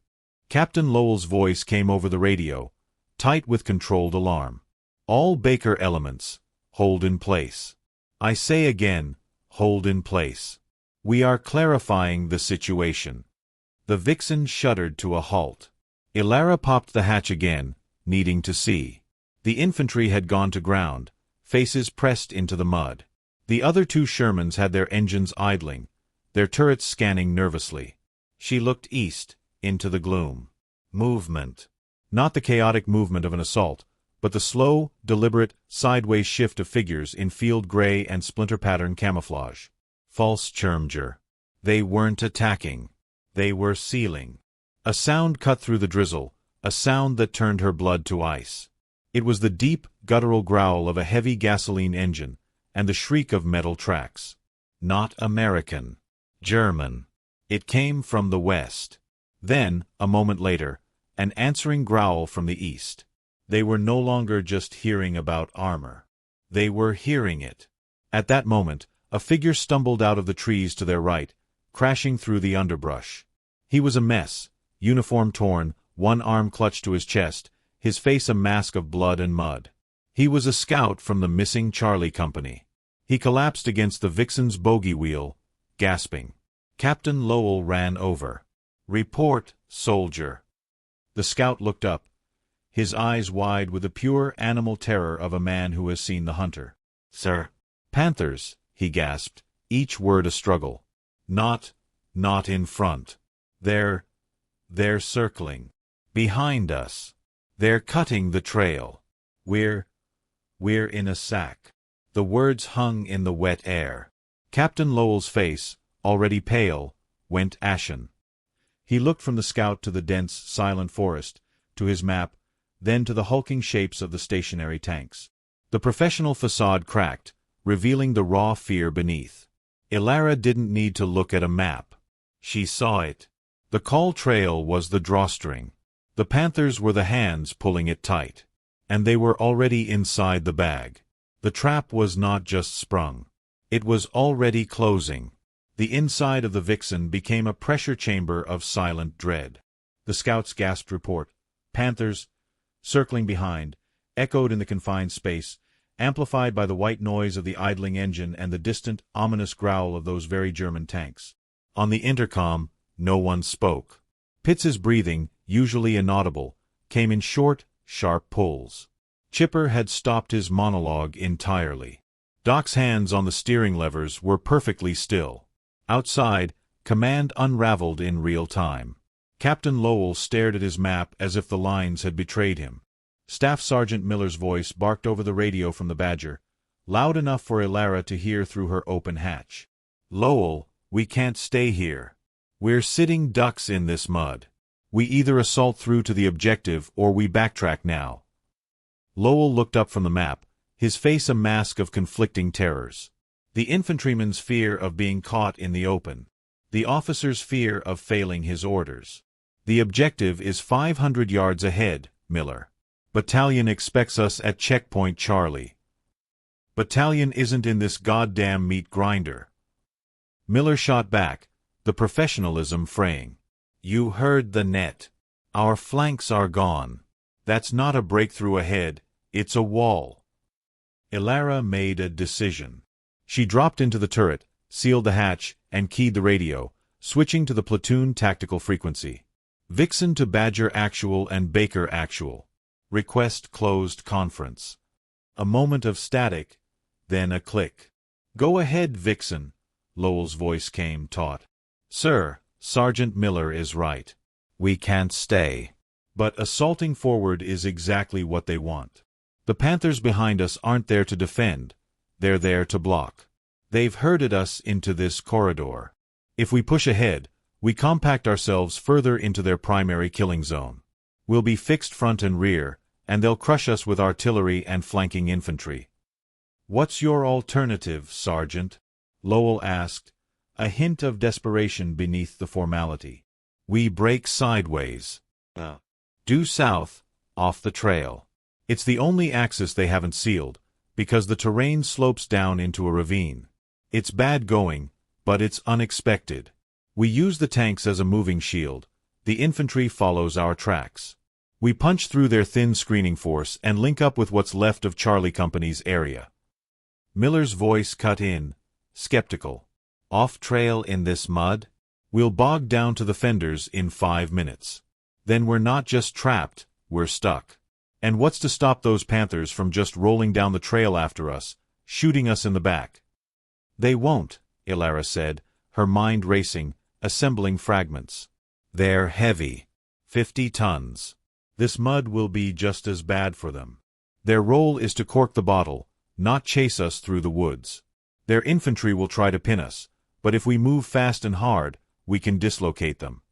[SPEAKER 1] Captain Lowell's voice came over the radio, tight with controlled alarm. All Baker elements, hold in place. I say again, hold in place. We are clarifying the situation. The Vixen shuddered to a halt. Elara popped the hatch again, needing to see. The infantry had gone to ground, faces pressed into the mud. The other 2 Shermans had their engines idling, their turrets scanning nervously. She looked east, into the gloom. Movement. Not the chaotic movement of an assault, but the slow, deliberate, sideways shift of figures in field gray and splinter-pattern camouflage. False Churmger. They weren't attacking. They were sealing. A sound cut through the drizzle, a sound that turned her blood to ice. It was the deep, guttural growl of a heavy gasoline engine, and the shriek of metal tracks. Not American. German. It came from the west. Then, a moment later, an answering growl from the east. They were no longer just hearing about armor. They were hearing it. At that moment, a figure stumbled out of the trees to their right, crashing through the underbrush. He was a mess, uniform torn, one arm clutched to his chest, his face a mask of blood and mud. He was a scout from the missing Charlie Company. He collapsed against the Vixen's bogey wheel, gasping. Captain Lowell ran over. "Report, soldier." The scout looked up, his eyes wide with the pure animal terror of a man who has seen the hunter. "Sir." "Panthers," he gasped, each word a struggle. Not in front. They're circling. Behind us. They're cutting the trail. We're in a sack." The words hung in the wet air. Captain Lowell's face, already pale, went ashen. He looked from the scout to the dense, silent forest, to his map, then to the hulking shapes of the stationary tanks. The professional facade cracked, revealing the raw fear beneath. Elara didn't need to look at a map. She saw it. The Kall Trail was the drawstring. The Panthers were the hands pulling it tight. And they were already inside the bag. The trap was not just sprung. It was already closing. The inside of the Vixen became a pressure chamber of silent dread. The scouts gasped report. Panthers, circling behind, echoed in the confined space, amplified by the white noise of the idling engine and the distant, ominous growl of those very German tanks. On the intercom, no one spoke. Pitts's breathing, usually inaudible, came in short, sharp pulls. Chipper had stopped his monologue entirely. Doc's hands on the steering levers were perfectly still. Outside, command unraveled in real time. Captain Lowell stared at his map as if the lines had betrayed him. Staff Sergeant Miller's voice barked over the radio from the Badger, loud enough for Elara to hear through her open hatch. "Lowell, we can't stay here. We're sitting ducks in this mud. We either assault through to the objective or we backtrack now." Lowell looked up from the map, his face a mask of conflicting terrors. The infantryman's fear of being caught in the open. The officer's fear of failing his orders. "The objective is 500 yards ahead, Miller. Battalion expects us at checkpoint Charlie." "Battalion isn't in this goddamn meat grinder." Miller shot back, the professionalism fraying. "You heard the net. Our flanks are gone. That's not a breakthrough ahead, it's a wall. Elara made a decision. She dropped into the turret, sealed the hatch, and keyed the radio, switching to the platoon tactical frequency. Vixen to Badger Actual and Baker Actual. Request closed conference. A moment of static, then a click. Go ahead, Vixen, Lowell's voice came taut. Sir, Sergeant Miller is right. We can't stay. But assaulting forward is exactly what they want. The Panthers behind us aren't there to defend, they're there to block. They've herded us into this corridor. If we push ahead, we compact ourselves further into their primary killing zone. We'll be fixed front and rear, and they'll crush us with artillery and flanking infantry. What's your alternative, Sergeant? Lowell asked, a hint of desperation beneath the formality. We break sideways. Due south, off the trail. It's the only axis they haven't sealed, because the terrain slopes down into a ravine. It's bad going, but it's unexpected. We use the tanks as a moving shield. The infantry follows our tracks. We punch through their thin screening force and link up with what's left of Charlie Company's area. Miller's voice cut in, skeptical. Off trail in this mud? We'll bog down to the fenders in 5 minutes. Then we're not just trapped, we're stuck. And what's to stop those Panthers from just rolling down the trail after us, shooting us in the back? They won't, Elara said, her mind racing, assembling fragments. They're heavy. 50 tons. This mud will be just as bad for them. Their role is to cork the bottle, not chase us through the woods. Their infantry will try to pin us, but if we move fast and hard, we can dislocate them.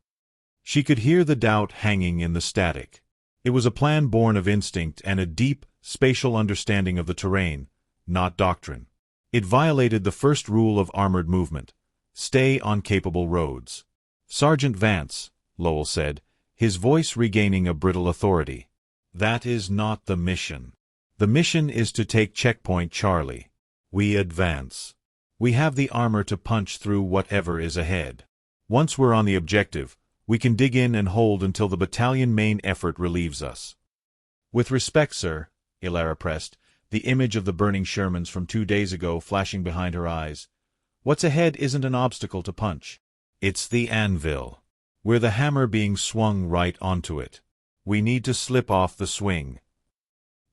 [SPEAKER 1] She could hear the doubt hanging in the static. It was a plan born of instinct and a deep, spatial understanding of the terrain, not doctrine. It violated the first rule of armored movement: stay on capable roads. Sergeant Vance, Lowell said, his voice regaining a brittle authority. That is not the mission. The mission is to take Checkpoint Charlie. We advance. We have the armor to punch through whatever is ahead. Once we're on the objective, we can dig in and hold until the battalion main effort relieves us. With respect, sir, Elara pressed, the image of the burning Shermans from 2 days ago flashing behind her eyes. What's ahead isn't an obstacle to punch. It's the anvil. We're the hammer being swung right onto it. We need to slip off the swing.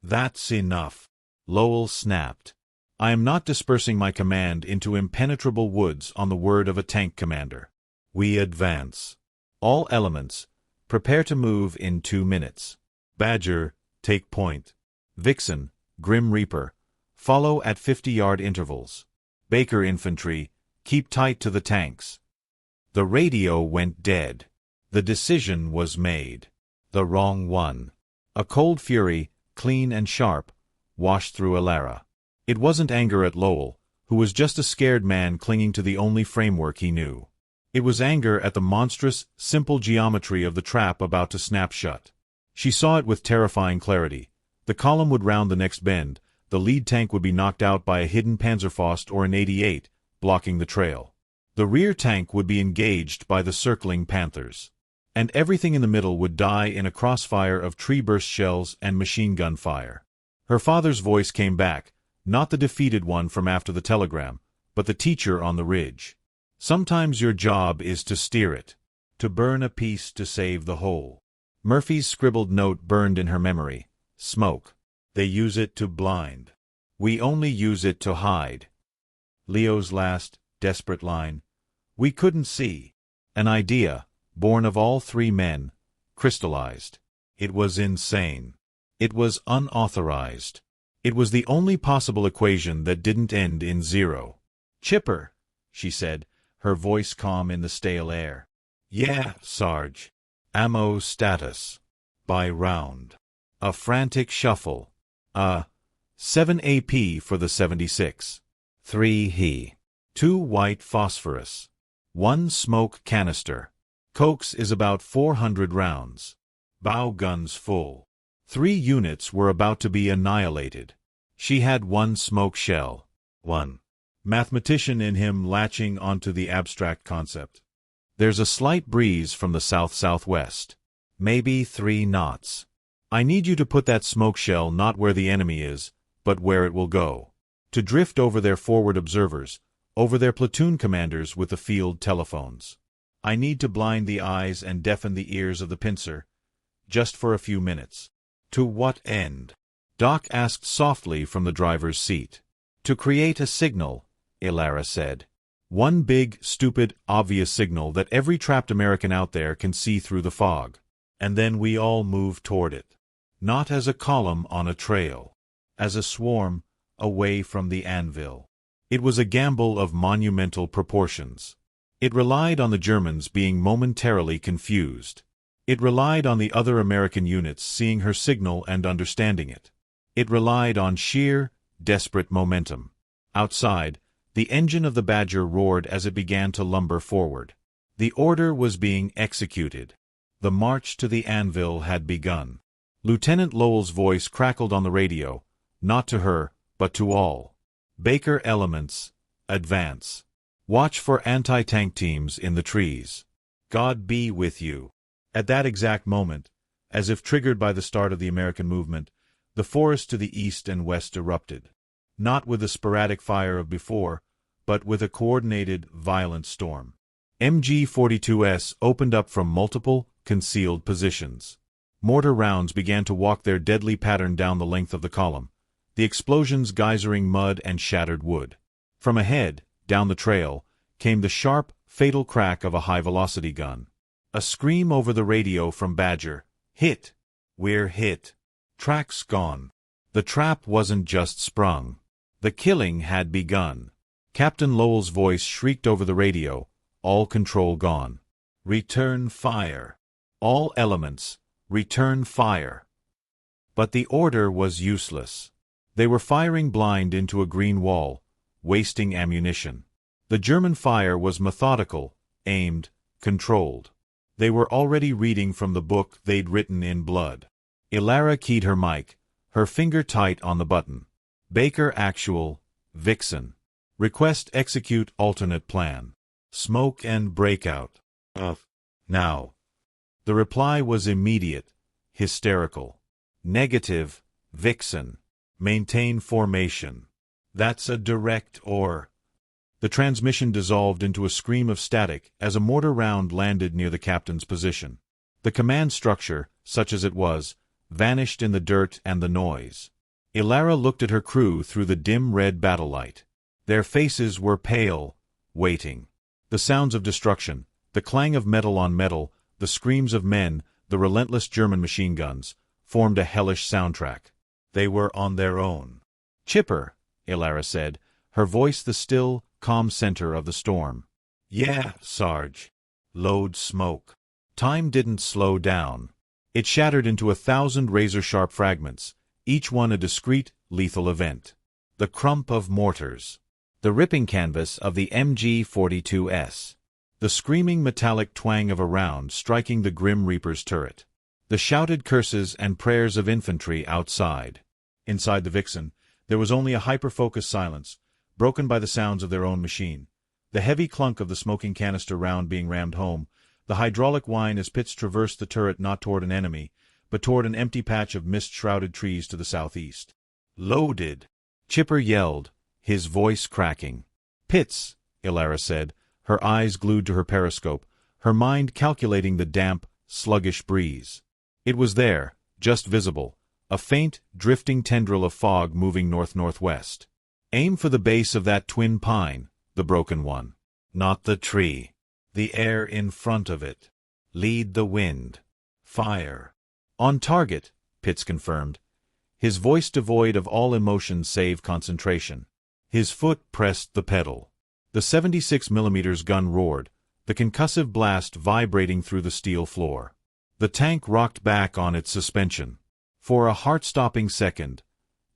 [SPEAKER 1] That's enough, Lowell snapped. I am not dispersing my command into impenetrable woods on the word of a tank commander. We advance. All elements, prepare to move in 2 minutes. Badger, take point. Vixen, Grim Reaper, follow at 50-yard intervals. Baker infantry, keep tight to the tanks. The radio went dead. The decision was made. The wrong one. A cold fury, clean and sharp, washed through Elara. It wasn't anger at Lowell, who was just a scared man clinging to the only framework he knew. It was anger at the monstrous, simple geometry of the trap about to snap shut. She saw it with terrifying clarity. The column would round the next bend, the lead tank would be knocked out by a hidden Panzerfaust or an 88, blocking the trail. The rear tank would be engaged by the circling Panthers. And everything in the middle would die in a crossfire of tree-burst shells and machine gun fire. Her father's voice came back, not the defeated one from after the telegram, but the teacher on the ridge. Sometimes your job is to steer it, to burn a piece to save the whole. Murphy's scribbled note burned in her memory. Smoke. They use it to blind. We only use it to hide. Leo's last, desperate line. We couldn't see. An idea, born of all 3 men, crystallized. It was insane. It was unauthorized. It was the only possible equation that didn't end in 0. Chipper, she said, her voice calm in the stale air. Yeah, Sarge. Ammo status. By round. A frantic shuffle. 7 AP for the 76. 3 He. 2 white phosphorus. 1 smoke canister. Cokes is about 400 rounds. Bow guns full. 3 units were about to be annihilated. She had 1 smoke shell. 1. Mathematician in him latching onto the abstract concept. There's a slight breeze from the south-southwest. Maybe 3 knots. I need you to put that smoke shell not where the enemy is, but where it will go. To drift over their forward observers, over their platoon commanders with the field telephones. I need to blind the eyes and deafen the ears of the pincer, just for a few minutes. To what end? Doc asked softly from the driver's seat. To create a signal, Elara said. One big, stupid, obvious signal that every trapped American out there can see through the fog. And then we all move toward it. Not as a column on a trail. As a swarm, away from the anvil. It was a gamble of monumental proportions. It relied on the Germans being momentarily confused. It relied on the other American units seeing her signal and understanding it. It relied on sheer, desperate momentum. Outside, the engine of the Badger roared as it began to lumber forward. The order was being executed. The march to the anvil had begun. Lieutenant Lowell's voice crackled on the radio, not to her, but to all. Baker elements, advance. Watch for anti-tank teams in the trees. God be with you. At that exact moment, as if triggered by the start of the American movement, the forest to the east and west erupted. Not with the sporadic fire of before, but with a coordinated, violent storm. MG-42s opened up from multiple, concealed positions. Mortar rounds began to walk their deadly pattern down the length of the column, the explosions geysering mud and shattered wood. From ahead, down the trail, came the sharp, fatal crack of a high-velocity gun. A scream over the radio from Badger. Hit! We're hit. Tracks gone. The trap wasn't just sprung. The killing had begun. Captain Lowell's voice shrieked over the radio, all control gone. Return fire. All elements, return fire. But the order was useless. They were firing blind into a green wall, wasting ammunition. The German fire was methodical, aimed, controlled. They were already reading from the book they'd written in blood. Elara keyed her mic, her finger tight on the button. Baker actual, Vixen. Request execute alternate plan. Smoke and breakout. Now. The reply was immediate, hysterical. Negative, Vixen. Maintain formation. That's a direct or... The transmission dissolved into a scream of static as a mortar round landed near the captain's position. The command structure, such as it was, vanished in the dirt and the noise. Elara looked at her crew through the dim red battle light. Their faces were pale, waiting. The sounds of destruction, the clang of metal on metal, the screams of men, the relentless German machine guns, formed a hellish soundtrack. They were on their own. Chipper, Elara said, her voice the still, calm center of the storm. Yeah, Sarge. Load smoke. Time didn't slow down. It shattered into 1,000 razor-sharp fragments, each one a discrete, lethal event. The crump of mortars. The ripping canvas of the MG-42S. The screaming metallic twang of a round striking the Grim Reaper's turret. The shouted curses and prayers of infantry outside. Inside the Vixen, there was only a hyper-focused silence, broken by the sounds of their own machine. The heavy clunk of the smoking canister round being rammed home, the hydraulic whine as Pitts traversed the turret not toward an enemy, but toward an empty patch of mist-shrouded trees to the southeast. Loaded! Chipper yelled, his voice cracking. Pitts, Elara said, her eyes glued to her periscope, her mind calculating the damp, sluggish breeze. It was there, just visible, a faint, drifting tendril of fog moving north-northwest. Aim for the base of that twin pine, the broken one. Not the tree. The air in front of it. Lead the wind. Fire. On target, Pitts confirmed, his voice devoid of all emotion save concentration. His foot pressed the pedal. The 76 mm gun roared, the concussive blast vibrating through the steel floor. The tank rocked back on its suspension. For a heart-stopping second,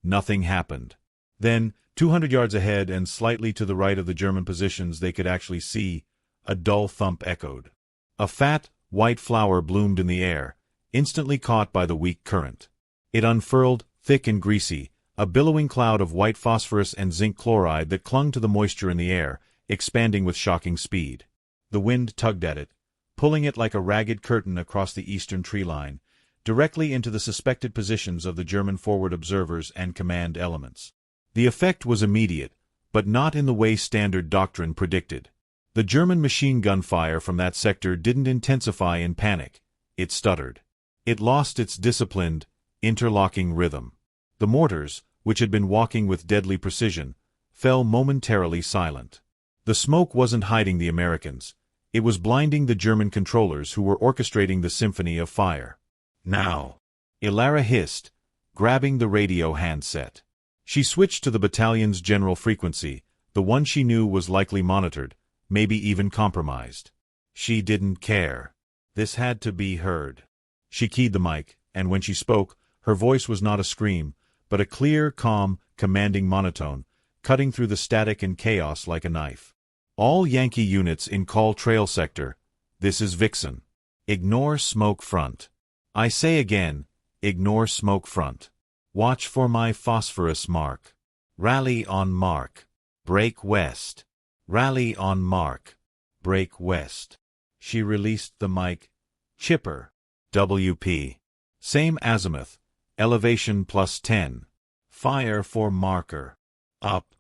[SPEAKER 1] nothing happened. Then, 200 yards ahead and slightly to the right of the German positions they could actually see, a dull thump echoed. A fat, white flower bloomed in the air, instantly caught by the weak current. It unfurled, thick and greasy, a billowing cloud of white phosphorus and zinc chloride that clung to the moisture in the air, expanding with shocking speed. The wind tugged at it, pulling it like a ragged curtain across the eastern tree line, directly into the suspected positions of the German forward observers and command elements. The effect was immediate, but not in the way standard doctrine predicted. The German machine gun fire from that sector didn't intensify in panic, it stuttered. It lost its disciplined, interlocking rhythm. The mortars, which had been walking with deadly precision, fell momentarily silent. The smoke wasn't hiding the Americans. It was blinding the German controllers who were orchestrating the symphony of fire. "Now!" Elara hissed, grabbing the radio handset. She switched to the battalion's general frequency, the one she knew was likely monitored, maybe even compromised. She didn't care. This had to be heard. She keyed the mic, and when she spoke, her voice was not a scream, but a clear, calm, commanding monotone, cutting through the static and chaos like a knife. "All Yankee units in Kall Trail sector, this is Vixen. Ignore smoke front. I say again, ignore smoke front. Watch for my phosphorus mark. Rally on mark. Break west. Rally on mark. Break west." She released the mic. "Chipper. WP. Same azimuth. Elevation +10. Fire for marker. Up.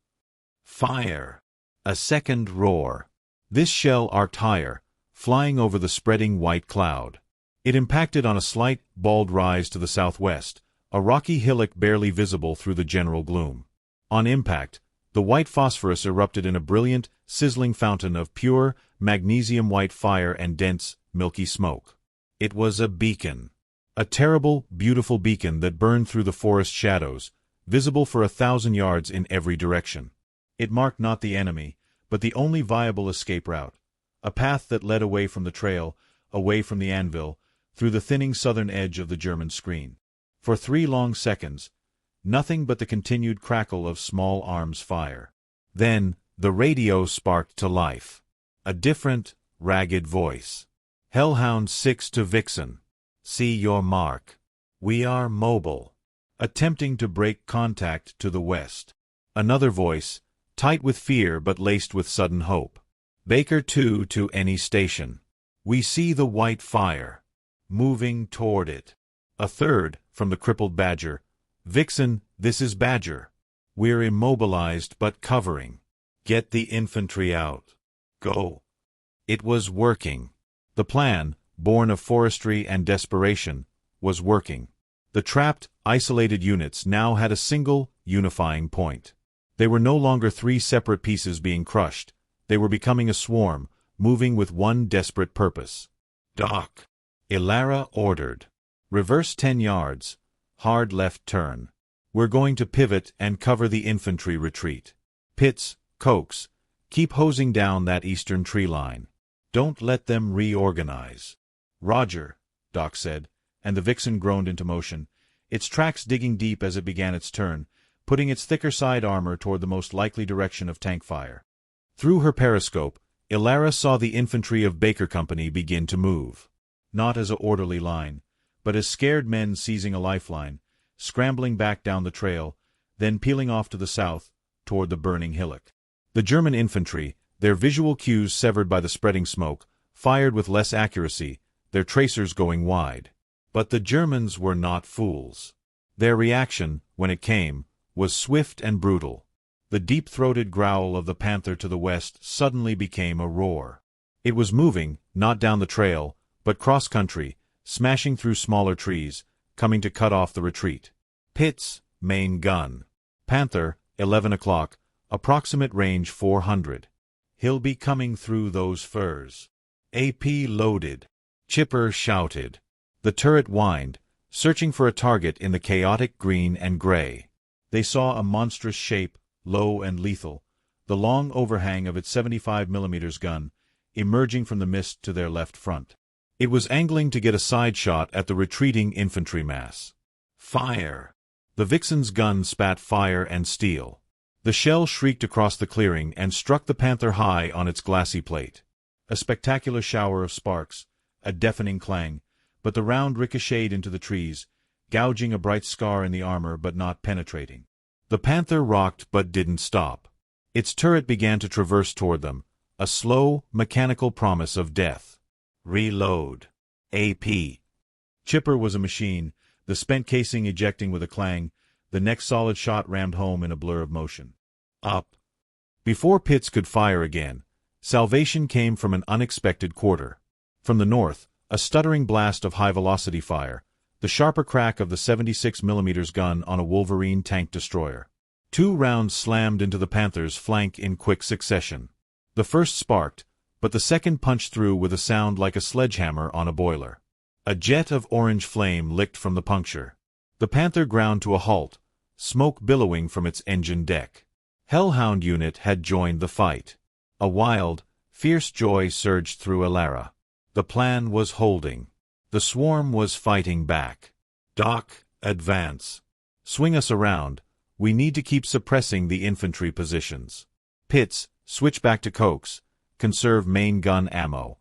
[SPEAKER 1] Fire." A second roar. This shell arced higher, flying over the spreading white cloud. It impacted on a slight, bald rise to the southwest, a rocky hillock barely visible through the general gloom. On impact, the white phosphorus erupted in a brilliant, sizzling fountain of pure, magnesium-white fire and dense, milky smoke. It was a beacon. A terrible, beautiful beacon that burned through the forest shadows, visible for 1,000 yards in every direction. It marked not the enemy, but the only viable escape route, a path that led away from the trail, away from the anvil, through the thinning southern edge of the German screen. For 3 long seconds, nothing but the continued crackle of small arms fire. Then, the radio sparked to life. A different, ragged voice. "Hellhound 6 to Vixen. See your mark. We are mobile. Attempting to break contact to the west." Another voice, tight with fear but laced with sudden hope. "Baker 2 to any station. We see the white fire. Moving toward it." A third, from the crippled Badger. "Vixen, this is Badger. We're immobilized but covering. Get the infantry out. Go." It was working. The plan, born of forestry and desperation, was working. The trapped, isolated units now had a single, unifying point. They were no longer 3 separate pieces being crushed. They were becoming a swarm, moving with one desperate purpose. "Dock," Elara ordered. "Reverse 10 yards. Hard left turn. We're going to pivot and cover the infantry retreat. Pitts, Cokes, keep hosing down that eastern tree line. Don't let them reorganize." "Roger," Doc said, and the Vixen groaned into motion, its tracks digging deep as it began its turn, putting its thicker side armor toward the most likely direction of tank fire. Through her periscope, Elara saw the infantry of Baker Company begin to move. Not as a orderly line, but as scared men seizing a lifeline, scrambling back down the trail, then peeling off to the south, toward the burning hillock. The German infantry, their visual cues severed by the spreading smoke, fired with less accuracy, their tracers going wide. But the Germans were not fools. Their reaction, when it came, was swift and brutal. The deep-throated growl of the panther to the west suddenly became a roar. It was moving, not down the trail, but cross-country, smashing through smaller trees, coming to cut off the retreat. Pitts, main gun. Panther, 11 o'clock, approximate range 400. He'll be coming through those firs. AP loaded. Chipper shouted. The turret whined, searching for a target in the chaotic green and gray. They saw a monstrous shape, low and lethal, the long overhang of its 75mm gun, emerging from the mist to their left front. It was angling to get a side shot at the retreating infantry mass. Fire! The Vixen's gun spat fire and steel. The shell shrieked across the clearing and struck the panther high on its glassy plate. A spectacular shower of sparks, a deafening clang, but the round ricocheted into the trees, gouging a bright scar in the armor but not penetrating. The panther rocked but didn't stop. Its turret began to traverse toward them, a slow, mechanical promise of death. Reload. AP. Chipper was a machine, the spent casing ejecting with a clang, the next solid shot rammed home in a blur of motion. Up. Before Pitts could fire again, salvation came from an unexpected quarter. From the north, a stuttering blast of high-velocity fire, the sharper crack of the 76mm gun on a Wolverine tank destroyer. 2 rounds slammed into the Panther's flank in quick succession. The first sparked, but the second punched through with a sound like a sledgehammer on a boiler. A jet of orange flame licked from the puncture. The Panther ground to a halt, smoke billowing from its engine deck. Hellhound unit had joined the fight. A wild, fierce joy surged through Elara. The plan was holding. The swarm was fighting back. Doc, advance. Swing us around. We need to keep suppressing the infantry positions. Pitts, switch back to Cokes. Conserve main gun ammo.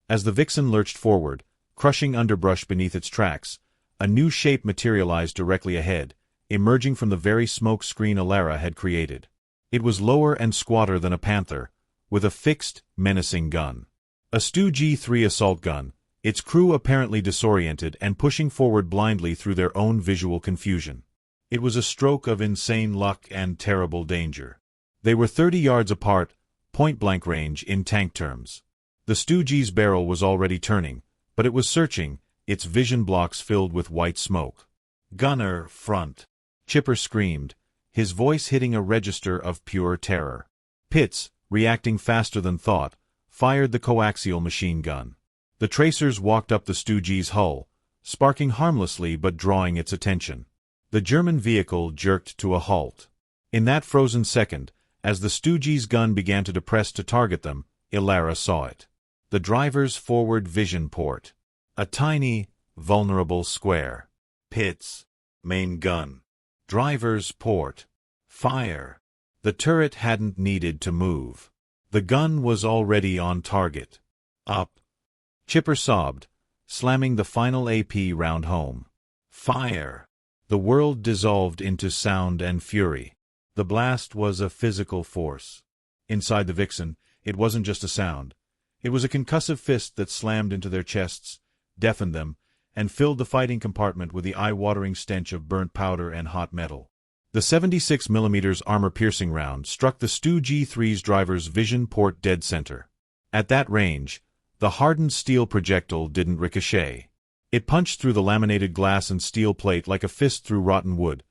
[SPEAKER 1] As the Vixen lurched forward, crushing underbrush beneath its tracks, a new shape materialized directly ahead, emerging from the very smoke screen Elara had created. It was lower and squatter than a Panther, with a fixed, menacing gun. A Stu G3 assault gun, its crew apparently disoriented and pushing forward blindly through their own visual confusion. It was a stroke of insane luck and terrible danger. They were 30 yards apart, point-blank range in tank terms. The Stu G's barrel was already turning, but it was searching, its vision blocks filled with white smoke. Gunner, front. Chipper screamed, his voice hitting a register of pure terror. Pitts, reacting faster than thought, fired the coaxial machine gun. The tracers walked up the Stu G's hull, sparking harmlessly but drawing its attention. The German vehicle jerked to a halt. In that frozen second, as the Stu G's gun began to depress to target them, Elara saw it. The driver's forward vision port. A tiny, vulnerable square. Pitts. Main gun. Driver's port. Fire. The turret hadn't needed to move. The gun was already on target. Up. Chipper sobbed, slamming the final AP round home. Fire. The world dissolved into sound and fury. The blast was a physical force. Inside the Vixen, it wasn't just a sound. It was a concussive fist that slammed into their chests, deafened them, and filled the fighting compartment with the eye-watering stench of burnt powder and hot metal. The 76mm armor-piercing round struck the Stu G3's driver's vision port dead center. At that range, the hardened steel projectile didn't ricochet. It punched through the laminated glass and steel plate like a fist through rotten wood,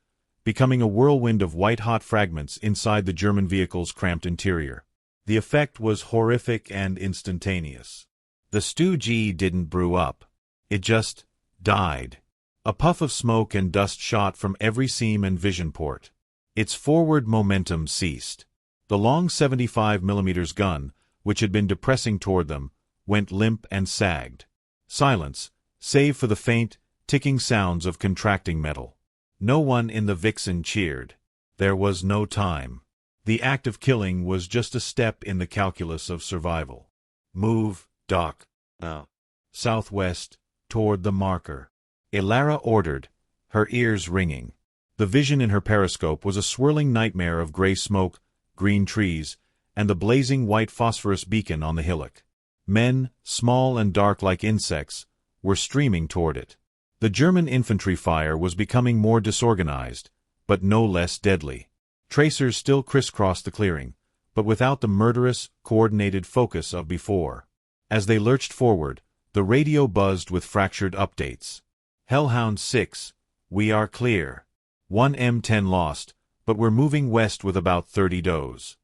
[SPEAKER 1] becoming a whirlwind of white-hot fragments inside the German vehicle's cramped interior. The effect was horrific and instantaneous. The Stu G didn't brew up. It just died. A puff of smoke and dust shot from every seam and vision port. Its forward momentum ceased. The long 75mm gun, which had been depressing toward them, went limp and sagged. Silence, save for the faint, ticking sounds of contracting metal. No one in the Vixen cheered. There was no time. The act of killing was just a step in the calculus of survival. Move, Doc. Now. Southwest, toward the marker. Elara ordered, her ears ringing. The vision in her periscope was a swirling nightmare of gray smoke, green trees, and the blazing white phosphorus beacon on the hillock. Men, small and dark like insects, were streaming toward it. The German infantry fire was becoming more disorganized, but no less deadly. Tracers still crisscrossed the clearing, but without the murderous, coordinated focus of before. As they lurched forward, the radio buzzed with fractured updates. Hellhound 6, we are clear. 1 M10 lost, but we're moving west with about 30 does.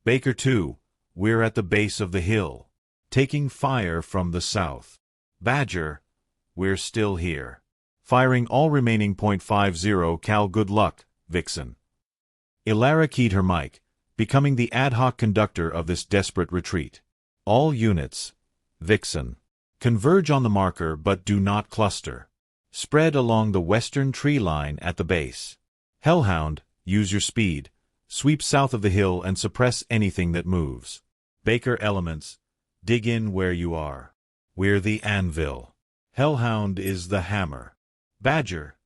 [SPEAKER 1] Baker 2, we're at the base of the hill. Taking fire from the south. Badger, we're still here. Firing all remaining .50 cal. Good luck, Vixen. Elara keyed her mic, becoming the ad hoc conductor of this desperate retreat. All units. Vixen. Converge on the marker but do not cluster. Spread along the western tree line at the base. Hellhound, use your speed. Sweep south of the hill and suppress anything that moves. Baker elements, dig in where you are. We're the anvil. Hellhound is the hammer. Badger.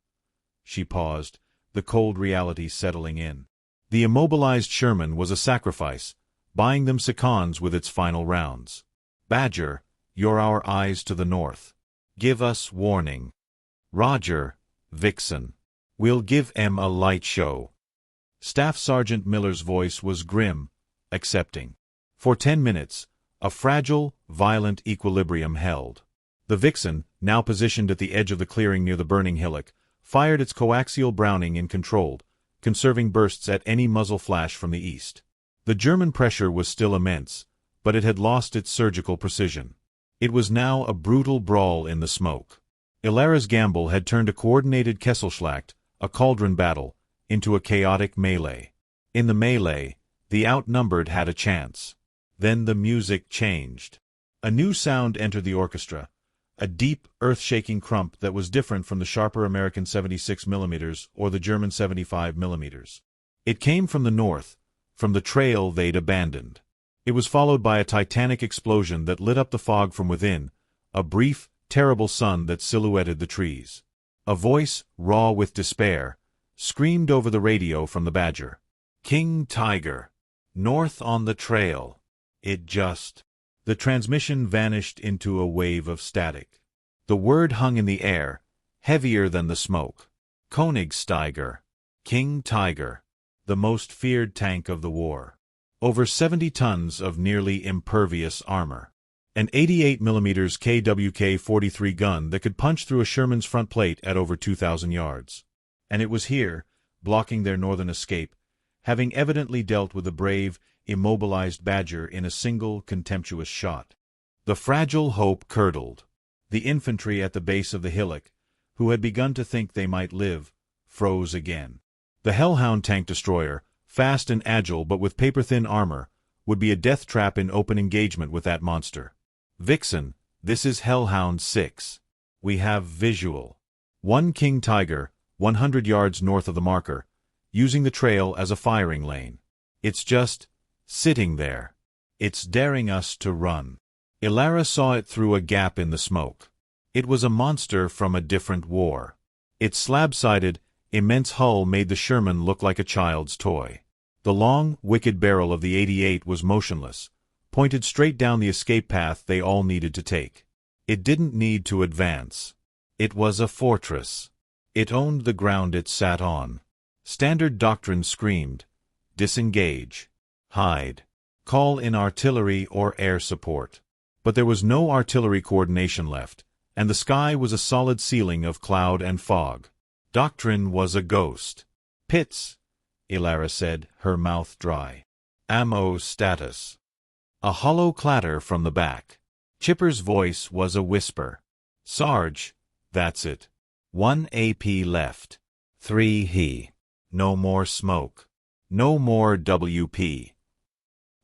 [SPEAKER 1] She paused, the cold reality settling in. The immobilized Sherman was a sacrifice, buying them seconds with its final rounds. Badger, you're our eyes to the north. Give us warning. Roger, Vixen. We'll give 'em a light show. Staff Sergeant Miller's voice was grim, accepting. For 10 minutes, a fragile, violent equilibrium held. The Vixen, now positioned at the edge of the clearing near the burning hillock, fired its coaxial Browning in controlled, conserving bursts at any muzzle flash from the east. The German pressure was still immense, but it had lost its surgical precision. It was now a brutal brawl in the smoke. Elara's gamble had turned a coordinated Kesselschlacht, a cauldron battle, into a chaotic melee. In the melee, the outnumbered had a chance. Then the music changed. A new sound entered the orchestra, a deep, earth-shaking crump that was different from the sharper American 76mm or the German 75mm. It came from the north, from the trail they'd abandoned. It was followed by a titanic explosion that lit up the fog from within, a brief, terrible sun that silhouetted the trees. A voice, raw with despair, screamed over the radio from the Badger. "King Tiger! North on the trail!" It just... The transmission vanished into a wave of static. The word hung in the air, heavier than the smoke. Königstiger. King Tiger. The most feared tank of the war. Over 70 tons of nearly impervious armor. An 88mm KWK-43 gun that could punch through a Sherman's front plate at over 2,000 yards. And it was here, blocking their northern escape, having evidently dealt with the brave, immobilized Badger in a single, contemptuous shot. The fragile hope curdled. The infantry at the base of the hillock, who had begun to think they might live, froze again. The Hellhound tank destroyer, fast and agile but with paper-thin armor, would be a death trap in open engagement with that monster. "Vixen, this is Hellhound 6. We have visual." One King Tiger, 100 yards north of the marker, using the trail as a firing lane. It's just sitting there. It's daring us to run. Elara saw it through a gap in the smoke. It was a monster from a different war. Its slab-sided, immense hull made the Sherman look like a child's toy. The long, wicked barrel of the 88 was motionless, pointed straight down the escape path they all needed to take. It didn't need to advance. It was a fortress. It owned the ground it sat on. Standard doctrine screamed, disengage, hide, call in artillery or air support. But there was no artillery coordination left, and the sky was a solid ceiling of cloud and fog. Doctrine was a ghost. "Pits," Elara said, her mouth dry. "Ammo status." A hollow clatter from the back. Chipper's voice was a whisper. "Sarge, that's it. 1 AP left. 3 he. No more smoke. No more WP.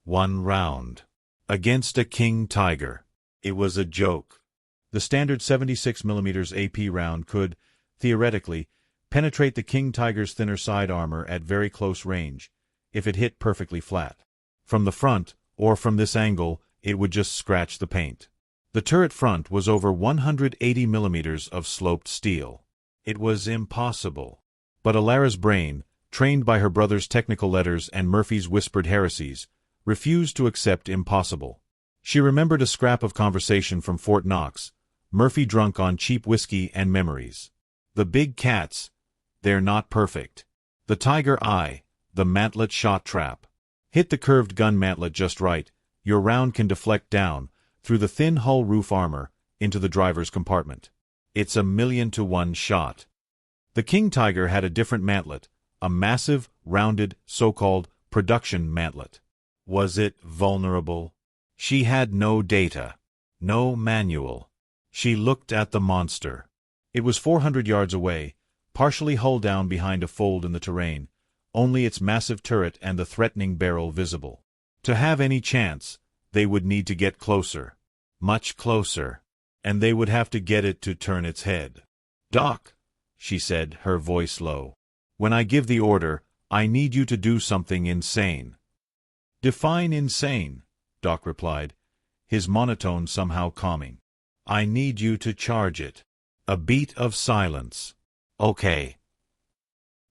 [SPEAKER 1] 1 round. Against a King Tiger." It was a joke. The standard 76mm AP round could, theoretically, penetrate the King Tiger's thinner side armor at very close range, if it hit perfectly flat. From the front, or from this angle, it would just scratch the paint. The turret front was over 180mm of sloped steel. It was impossible. But Elara's brain, trained by her brother's technical letters and Murphy's whispered heresies, refused to accept impossible. She remembered a scrap of conversation from Fort Knox, Murphy drunk on cheap whiskey and memories. The big cats, they're not perfect. The Tiger Eye, the mantlet shot trap. Hit the curved gun mantlet just right, your round can deflect down, through the thin hull roof armor, into the driver's compartment. It's a 1,000,000-to-1 shot. The King Tiger had a different mantlet, a massive, rounded, so-called production mantlet. Was it vulnerable? She had no data, no manual. She looked at the monster. It was 400 yards away, partially hull down behind a fold in the terrain, only its massive turret and the threatening barrel visible. To have any chance, they would need to get closer. Much closer. And they would have to get it to turn its head. "Doc," she said, her voice low. "When I give the order, I need you to do something insane." "Define insane," Doc replied, his monotone somehow calming. "I need you to charge it." A beat of silence. "Okay."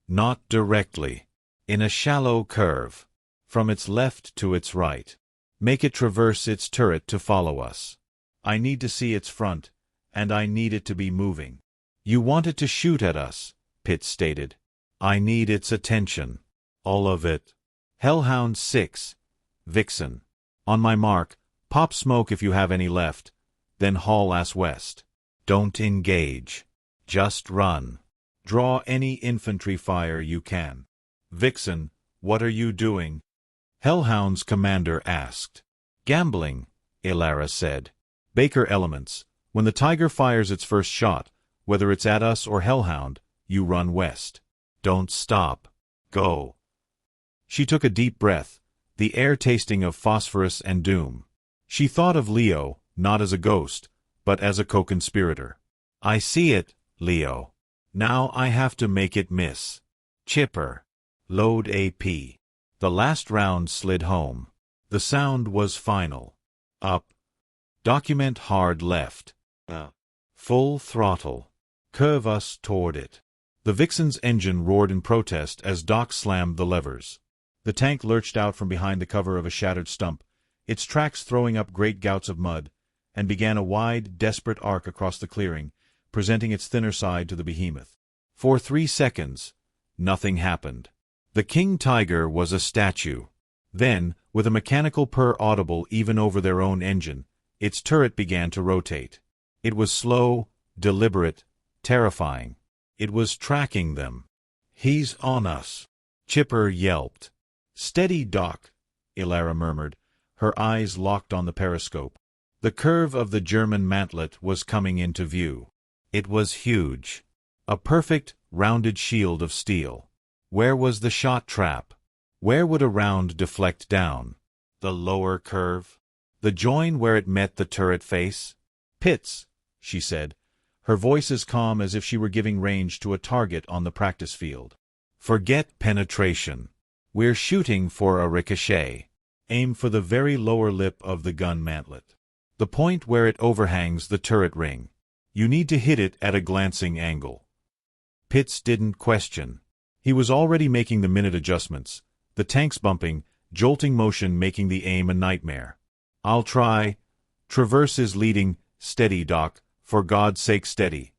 [SPEAKER 1] "Not directly. In a shallow curve. From its left to its right. Make it traverse its turret to follow us. I need to see its front, and I need it to be moving. You want it to shoot at us, Pitts stated. I need its attention. All of it. Hellhound 6. Vixen. On my mark, pop smoke if you have any left, then haul ass west. Don't engage. Just run. Draw any infantry fire you can. Vixen, what are you doing? Hellhound's commander asked. Gambling, Elara said. Baker elements. When the tiger fires its first shot, whether it's at us or Hellhound, you run west. Don't stop. Go. She took a deep breath, the air tasting of phosphorus and doom. She thought of Leo, not as a ghost, but as a co-conspirator. I see it, Leo. Now I have to make it miss. Chipper. Load AP. The last round slid home. The sound was final. Up. Document hard left. Full throttle. Curve us toward it. The Vixen's engine roared in protest as Doc slammed the levers. The tank lurched out from behind the cover of a shattered stump, its tracks throwing up great gouts of mud, and began a wide, desperate arc across the clearing, presenting its thinner side to the behemoth. For 3 seconds, nothing happened. The king tiger was a statue. Then, with a mechanical purr audible even over their own engine, its turret began to rotate. It was slow, deliberate, terrifying. It was tracking them. He's on us. Chipper yelped. Steady, Doc, Elara murmured, her eyes locked on the periscope. The curve of the German mantlet was coming into view. It was huge. A perfect, rounded shield of steel. Where was the shot trap? Where would a round deflect down? The lower curve? The join where it met the turret face? Pitts, she said, her voice as calm as if she were giving range to a target on the practice field. Forget penetration. We're shooting for a ricochet. Aim for the very lower lip of the gun mantlet. The point where it overhangs the turret ring. You need to hit it at a glancing angle. Pitts didn't question. He was already making the minute adjustments, the tank's bumping, jolting motion making the aim a nightmare. I'll try. Traverse is leading. Steady, Doc. For God's sake, steady.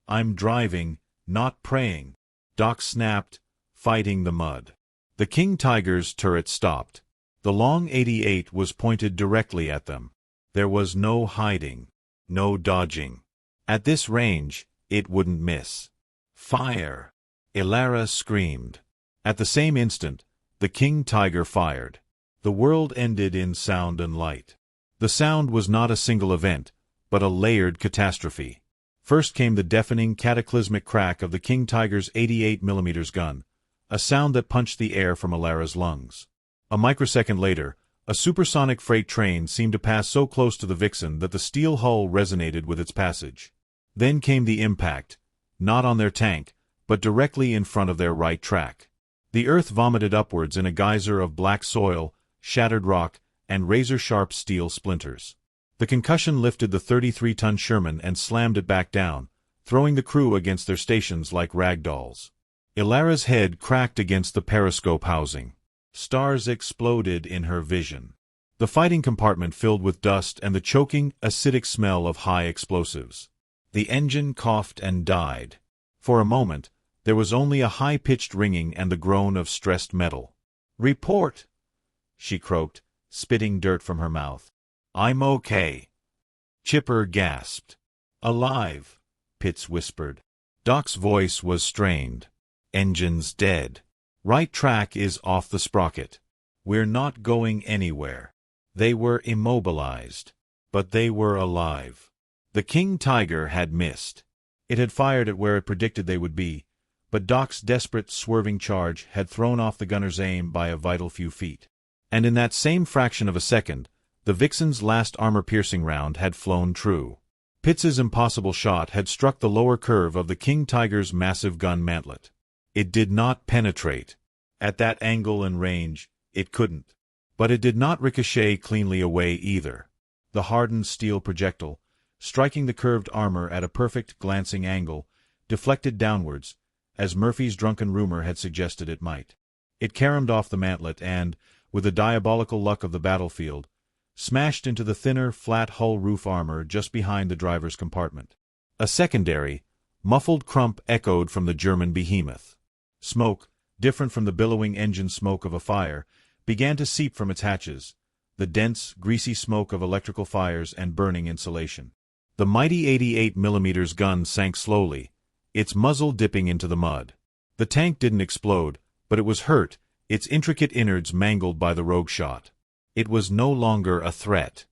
[SPEAKER 1] I'm driving, not praying. Doc snapped, fighting the mud. The king tiger's turret stopped. The long 88 was pointed directly at them. There was no hiding, no dodging. At this range, it wouldn't miss. Fire! Elara screamed. At the same instant, the king tiger fired. The world ended in sound and light. The sound was not a single event, but a layered catastrophe. First came the deafening, cataclysmic crack of the king tiger's 88mm gun, a sound that punched the air from Elara's lungs. A microsecond later, a supersonic freight train seemed to pass so close to the Vixen that the steel hull resonated with its passage. Then came the impact, not on their tank, but directly in front of their right track. The earth vomited upwards in a geyser of black soil, shattered rock, and razor-sharp steel splinters. The concussion lifted the 33-ton Sherman and slammed it back down, throwing the crew against their stations like rag dolls. Elara's head cracked against the periscope housing. Stars exploded in her vision. The fighting compartment filled with dust and the choking, acidic smell of high explosives. The engine coughed and died. For a moment, there was only a high-pitched ringing and the groan of stressed metal. "Report!" she croaked, spitting dirt from her mouth. "I'm okay." Chipper gasped. "Alive," Pitts whispered. Doc's voice was strained. "Engine's dead. Right track is off the sprocket. We're not going anywhere." They were immobilized. But they were alive. The king tiger had missed. It had fired at where it predicted they would be, but Doc's desperate, swerving charge had thrown off the gunner's aim by a vital few feet. And in that same fraction of a second, the Vixen's last armor-piercing round had flown true. Pitts's impossible shot had struck the lower curve of the king tiger's massive gun mantlet. It did not penetrate. At that angle and range, it couldn't. But it did not ricochet cleanly away either. The hardened steel projectile, striking the curved armor at a perfect glancing angle, deflected downwards, as Murphy's drunken rumor had suggested it might. It caromed off the mantlet and, with the diabolical luck of the battlefield, smashed into the thinner, flat-hull roof armor just behind the driver's compartment. A secondary, muffled crump echoed from the German behemoth. Smoke, different from the billowing engine smoke of a fire, began to seep from its hatches, the dense, greasy smoke of electrical fires and burning insulation. The mighty 88mm gun sank slowly, its muzzle dipping into the mud. The tank didn't explode, but it was hurt, its intricate innards mangled by the rogue shot. It was no longer a threat.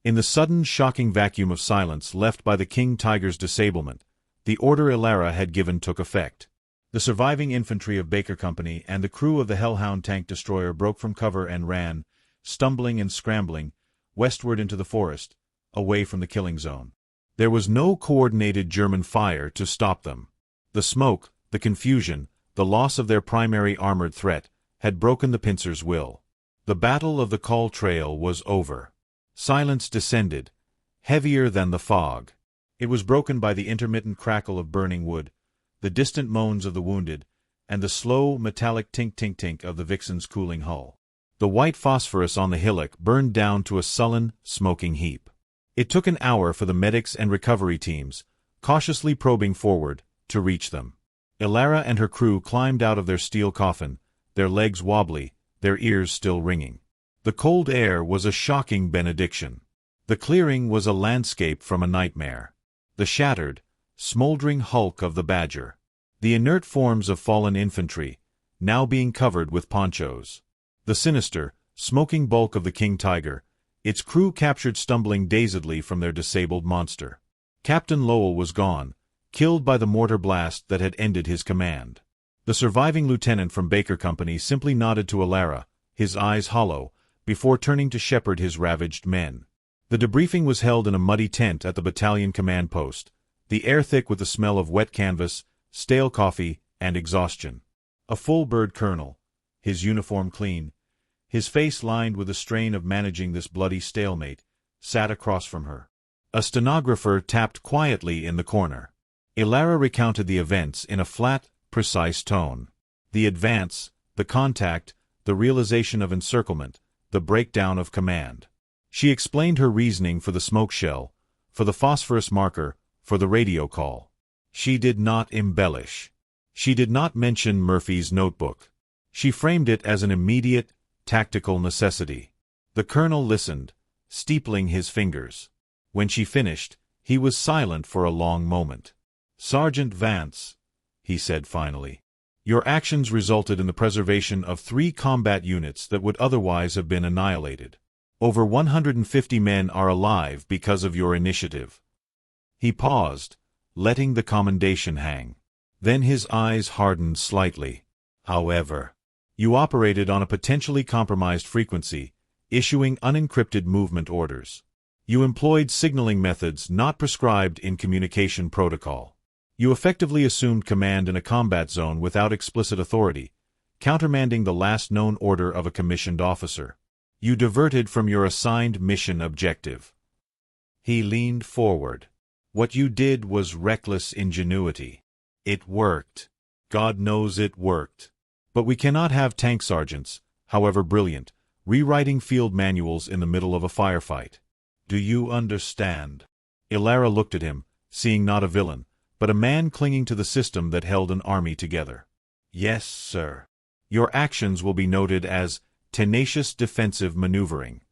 [SPEAKER 1] In the sudden, shocking vacuum of silence left by the King Tiger's disablement, the order Elara had given took effect. The surviving infantry of Baker Company and the crew of the Hellhound tank destroyer broke from cover and ran, stumbling and scrambling, westward into the forest, away from the killing zone. There was no coordinated German fire to stop them. The smoke, the confusion, the loss of their primary armored threat, had broken the pincers' will. The battle of the Kall Trail was over. Silence descended, heavier than the fog. It was broken by the intermittent crackle of burning wood, the distant moans of the wounded, and the slow, metallic tink-tink-tink of the Vixen's cooling hull. The white phosphorus on the hillock burned down to a sullen, smoking heap. It took an hour for the medics and recovery teams, cautiously probing forward, to reach them. Elara and her crew climbed out of their steel coffin, their legs wobbly, their ears still ringing. The cold air was a shocking benediction. The clearing was a landscape from a nightmare. The shattered, smoldering hulk of the Badger. The inert forms of fallen infantry, now being covered with ponchos. The sinister, smoking bulk of the King Tiger, its crew captured stumbling dazedly from their disabled monster. Captain Lowell was gone, killed by the mortar blast that had ended his command. The surviving lieutenant from Baker Company simply nodded to Elara, his eyes hollow, before turning to shepherd his ravaged men. The debriefing was held in a muddy tent at the battalion command post, the air thick with the smell of wet canvas, stale coffee, and exhaustion. A full-bird colonel, his uniform clean, his face lined with the strain of managing this bloody stalemate, sat across from her. A stenographer tapped quietly in the corner. Elara recounted the events in a flat, precise tone. The advance, the contact, the realization of encirclement, the breakdown of command. She explained her reasoning for the smoke shell, for the phosphorus marker, for the radio call. She did not embellish. She did not mention Murphy's notebook. She framed it as an immediate, tactical necessity. The colonel listened, steepling his fingers. When she finished, he was silent for a long moment. "Sergeant Vance," he said finally, "your actions resulted in the preservation of 3 combat units that would otherwise have been annihilated. Over 150 men are alive because of your initiative." He paused, letting the commendation hang. Then his eyes hardened slightly. "However, you operated on a potentially compromised frequency, issuing unencrypted movement orders. You employed signaling methods not prescribed in communication protocol. You effectively assumed command in a combat zone without explicit authority, countermanding the last known order of a commissioned officer. You diverted from your assigned mission objective." He leaned forward. "What you did was reckless ingenuity. It worked. God knows it worked. But we cannot have tank sergeants, however brilliant, rewriting field manuals in the middle of a firefight. Do you understand?" Elara looked at him, seeing not a villain, but a man clinging to the system that held an army together. "Yes, sir. Your actions will be noted as tenacious defensive maneuvering.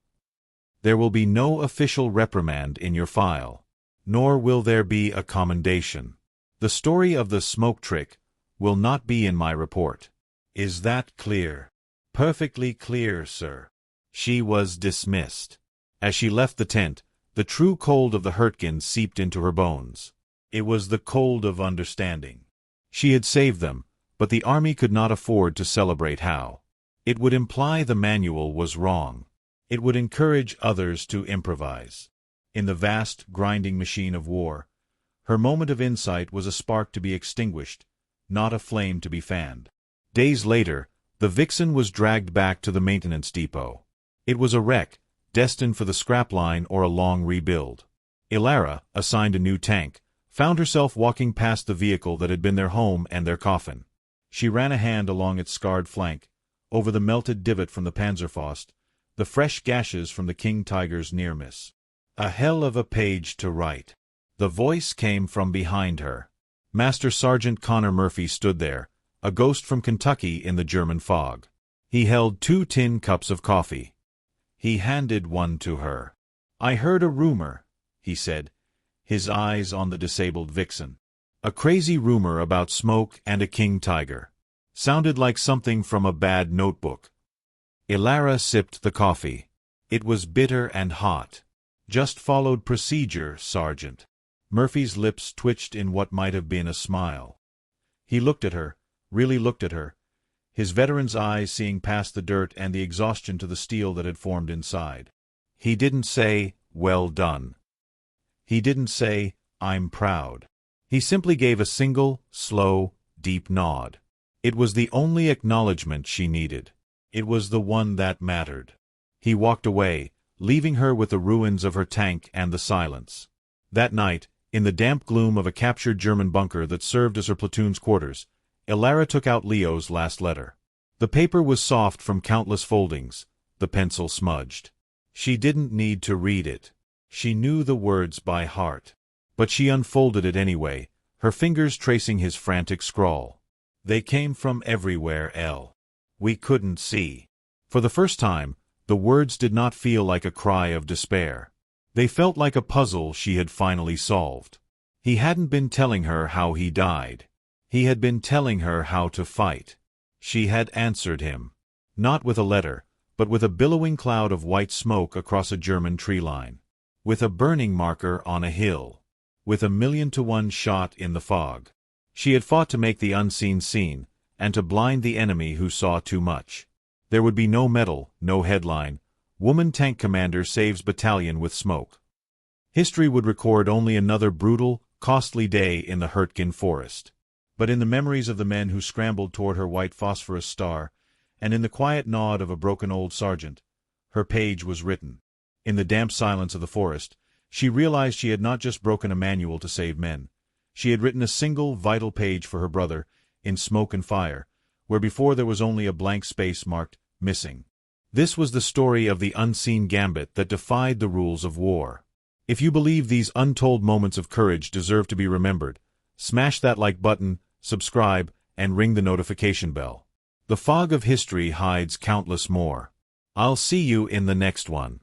[SPEAKER 1] There will be no official reprimand in your file, nor will there be a commendation. The story of the smoke trick will not be in my report. Is that clear?" "Perfectly clear, sir." She was dismissed. As she left the tent, the true cold of the Hürtgen seeped into her bones. It was the cold of understanding. She had saved them, but the army could not afford to celebrate how. It would imply the manual was wrong. It would encourage others to improvise. In the vast, grinding machine of war, her moment of insight was a spark to be extinguished, not a flame to be fanned. Days later, the Vixen was dragged back to the maintenance depot. It was a wreck, destined for the scrap line or a long rebuild. Elara, assigned a new tank, found herself walking past the vehicle that had been their home and their coffin. She ran a hand along its scarred flank, over the melted divot from the Panzerfaust, the fresh gashes from the king tiger's near miss. A hell of a page to write. The voice came from behind her. Master Sergeant Connor Murphy stood there, a ghost from Kentucky in the German fog. He held 2 tin cups of coffee. He handed one to her. "I heard a rumor," he said, his eyes on the disabled vixen. A crazy rumor about smoke and a king tiger. Sounded like something from a bad notebook. Elara sipped the coffee. It was bitter and hot. "Just followed procedure, Sergeant." Murphy's lips twitched in what might have been a smile. He looked at her, really looked at her, his veteran's eyes seeing past the dirt and the exhaustion to the steel that had formed inside. He didn't say, "Well done." He didn't say, "I'm proud." He simply gave a single, slow, deep nod. It was the only acknowledgement she needed. It was the one that mattered. He walked away, leaving her with the ruins of her tank and the silence. That night, in the damp gloom of a captured German bunker that served as her platoon's quarters, Elara took out Leo's last letter. The paper was soft from countless foldings, the pencil smudged. She didn't need to read it. She knew the words by heart. But she unfolded it anyway, her fingers tracing his frantic scrawl. They came from everywhere, we couldn't see. For the first time, the words did not feel like a cry of despair. They felt like a puzzle she had finally solved. He hadn't been telling her how he died. He had been telling her how to fight. She had answered him. Not with a letter, but with a billowing cloud of white smoke across a German tree line. With a burning marker on a hill. With a 1,000,000-to-1 shot in the fog. She had fought to make the unseen seen, and to blind the enemy who saw too much. There would be no medal, no headline. Woman tank commander saves battalion with smoke. History would record only another brutal, costly day in the Hürtgen Forest. But in the memories of the men who scrambled toward her white phosphorus star, and in the quiet nod of a broken old sergeant, her page was written. In the damp silence of the forest, she realized she had not just broken a manual to save men. She had written a single, vital page for her brother, in smoke and fire, where before there was only a blank space marked missing. This was the story of the unseen gambit that defied the rules of war. If you believe these untold moments of courage deserve to be remembered, smash that like button, subscribe, and ring the notification bell. The fog of history hides countless more. I'll see you in the next one.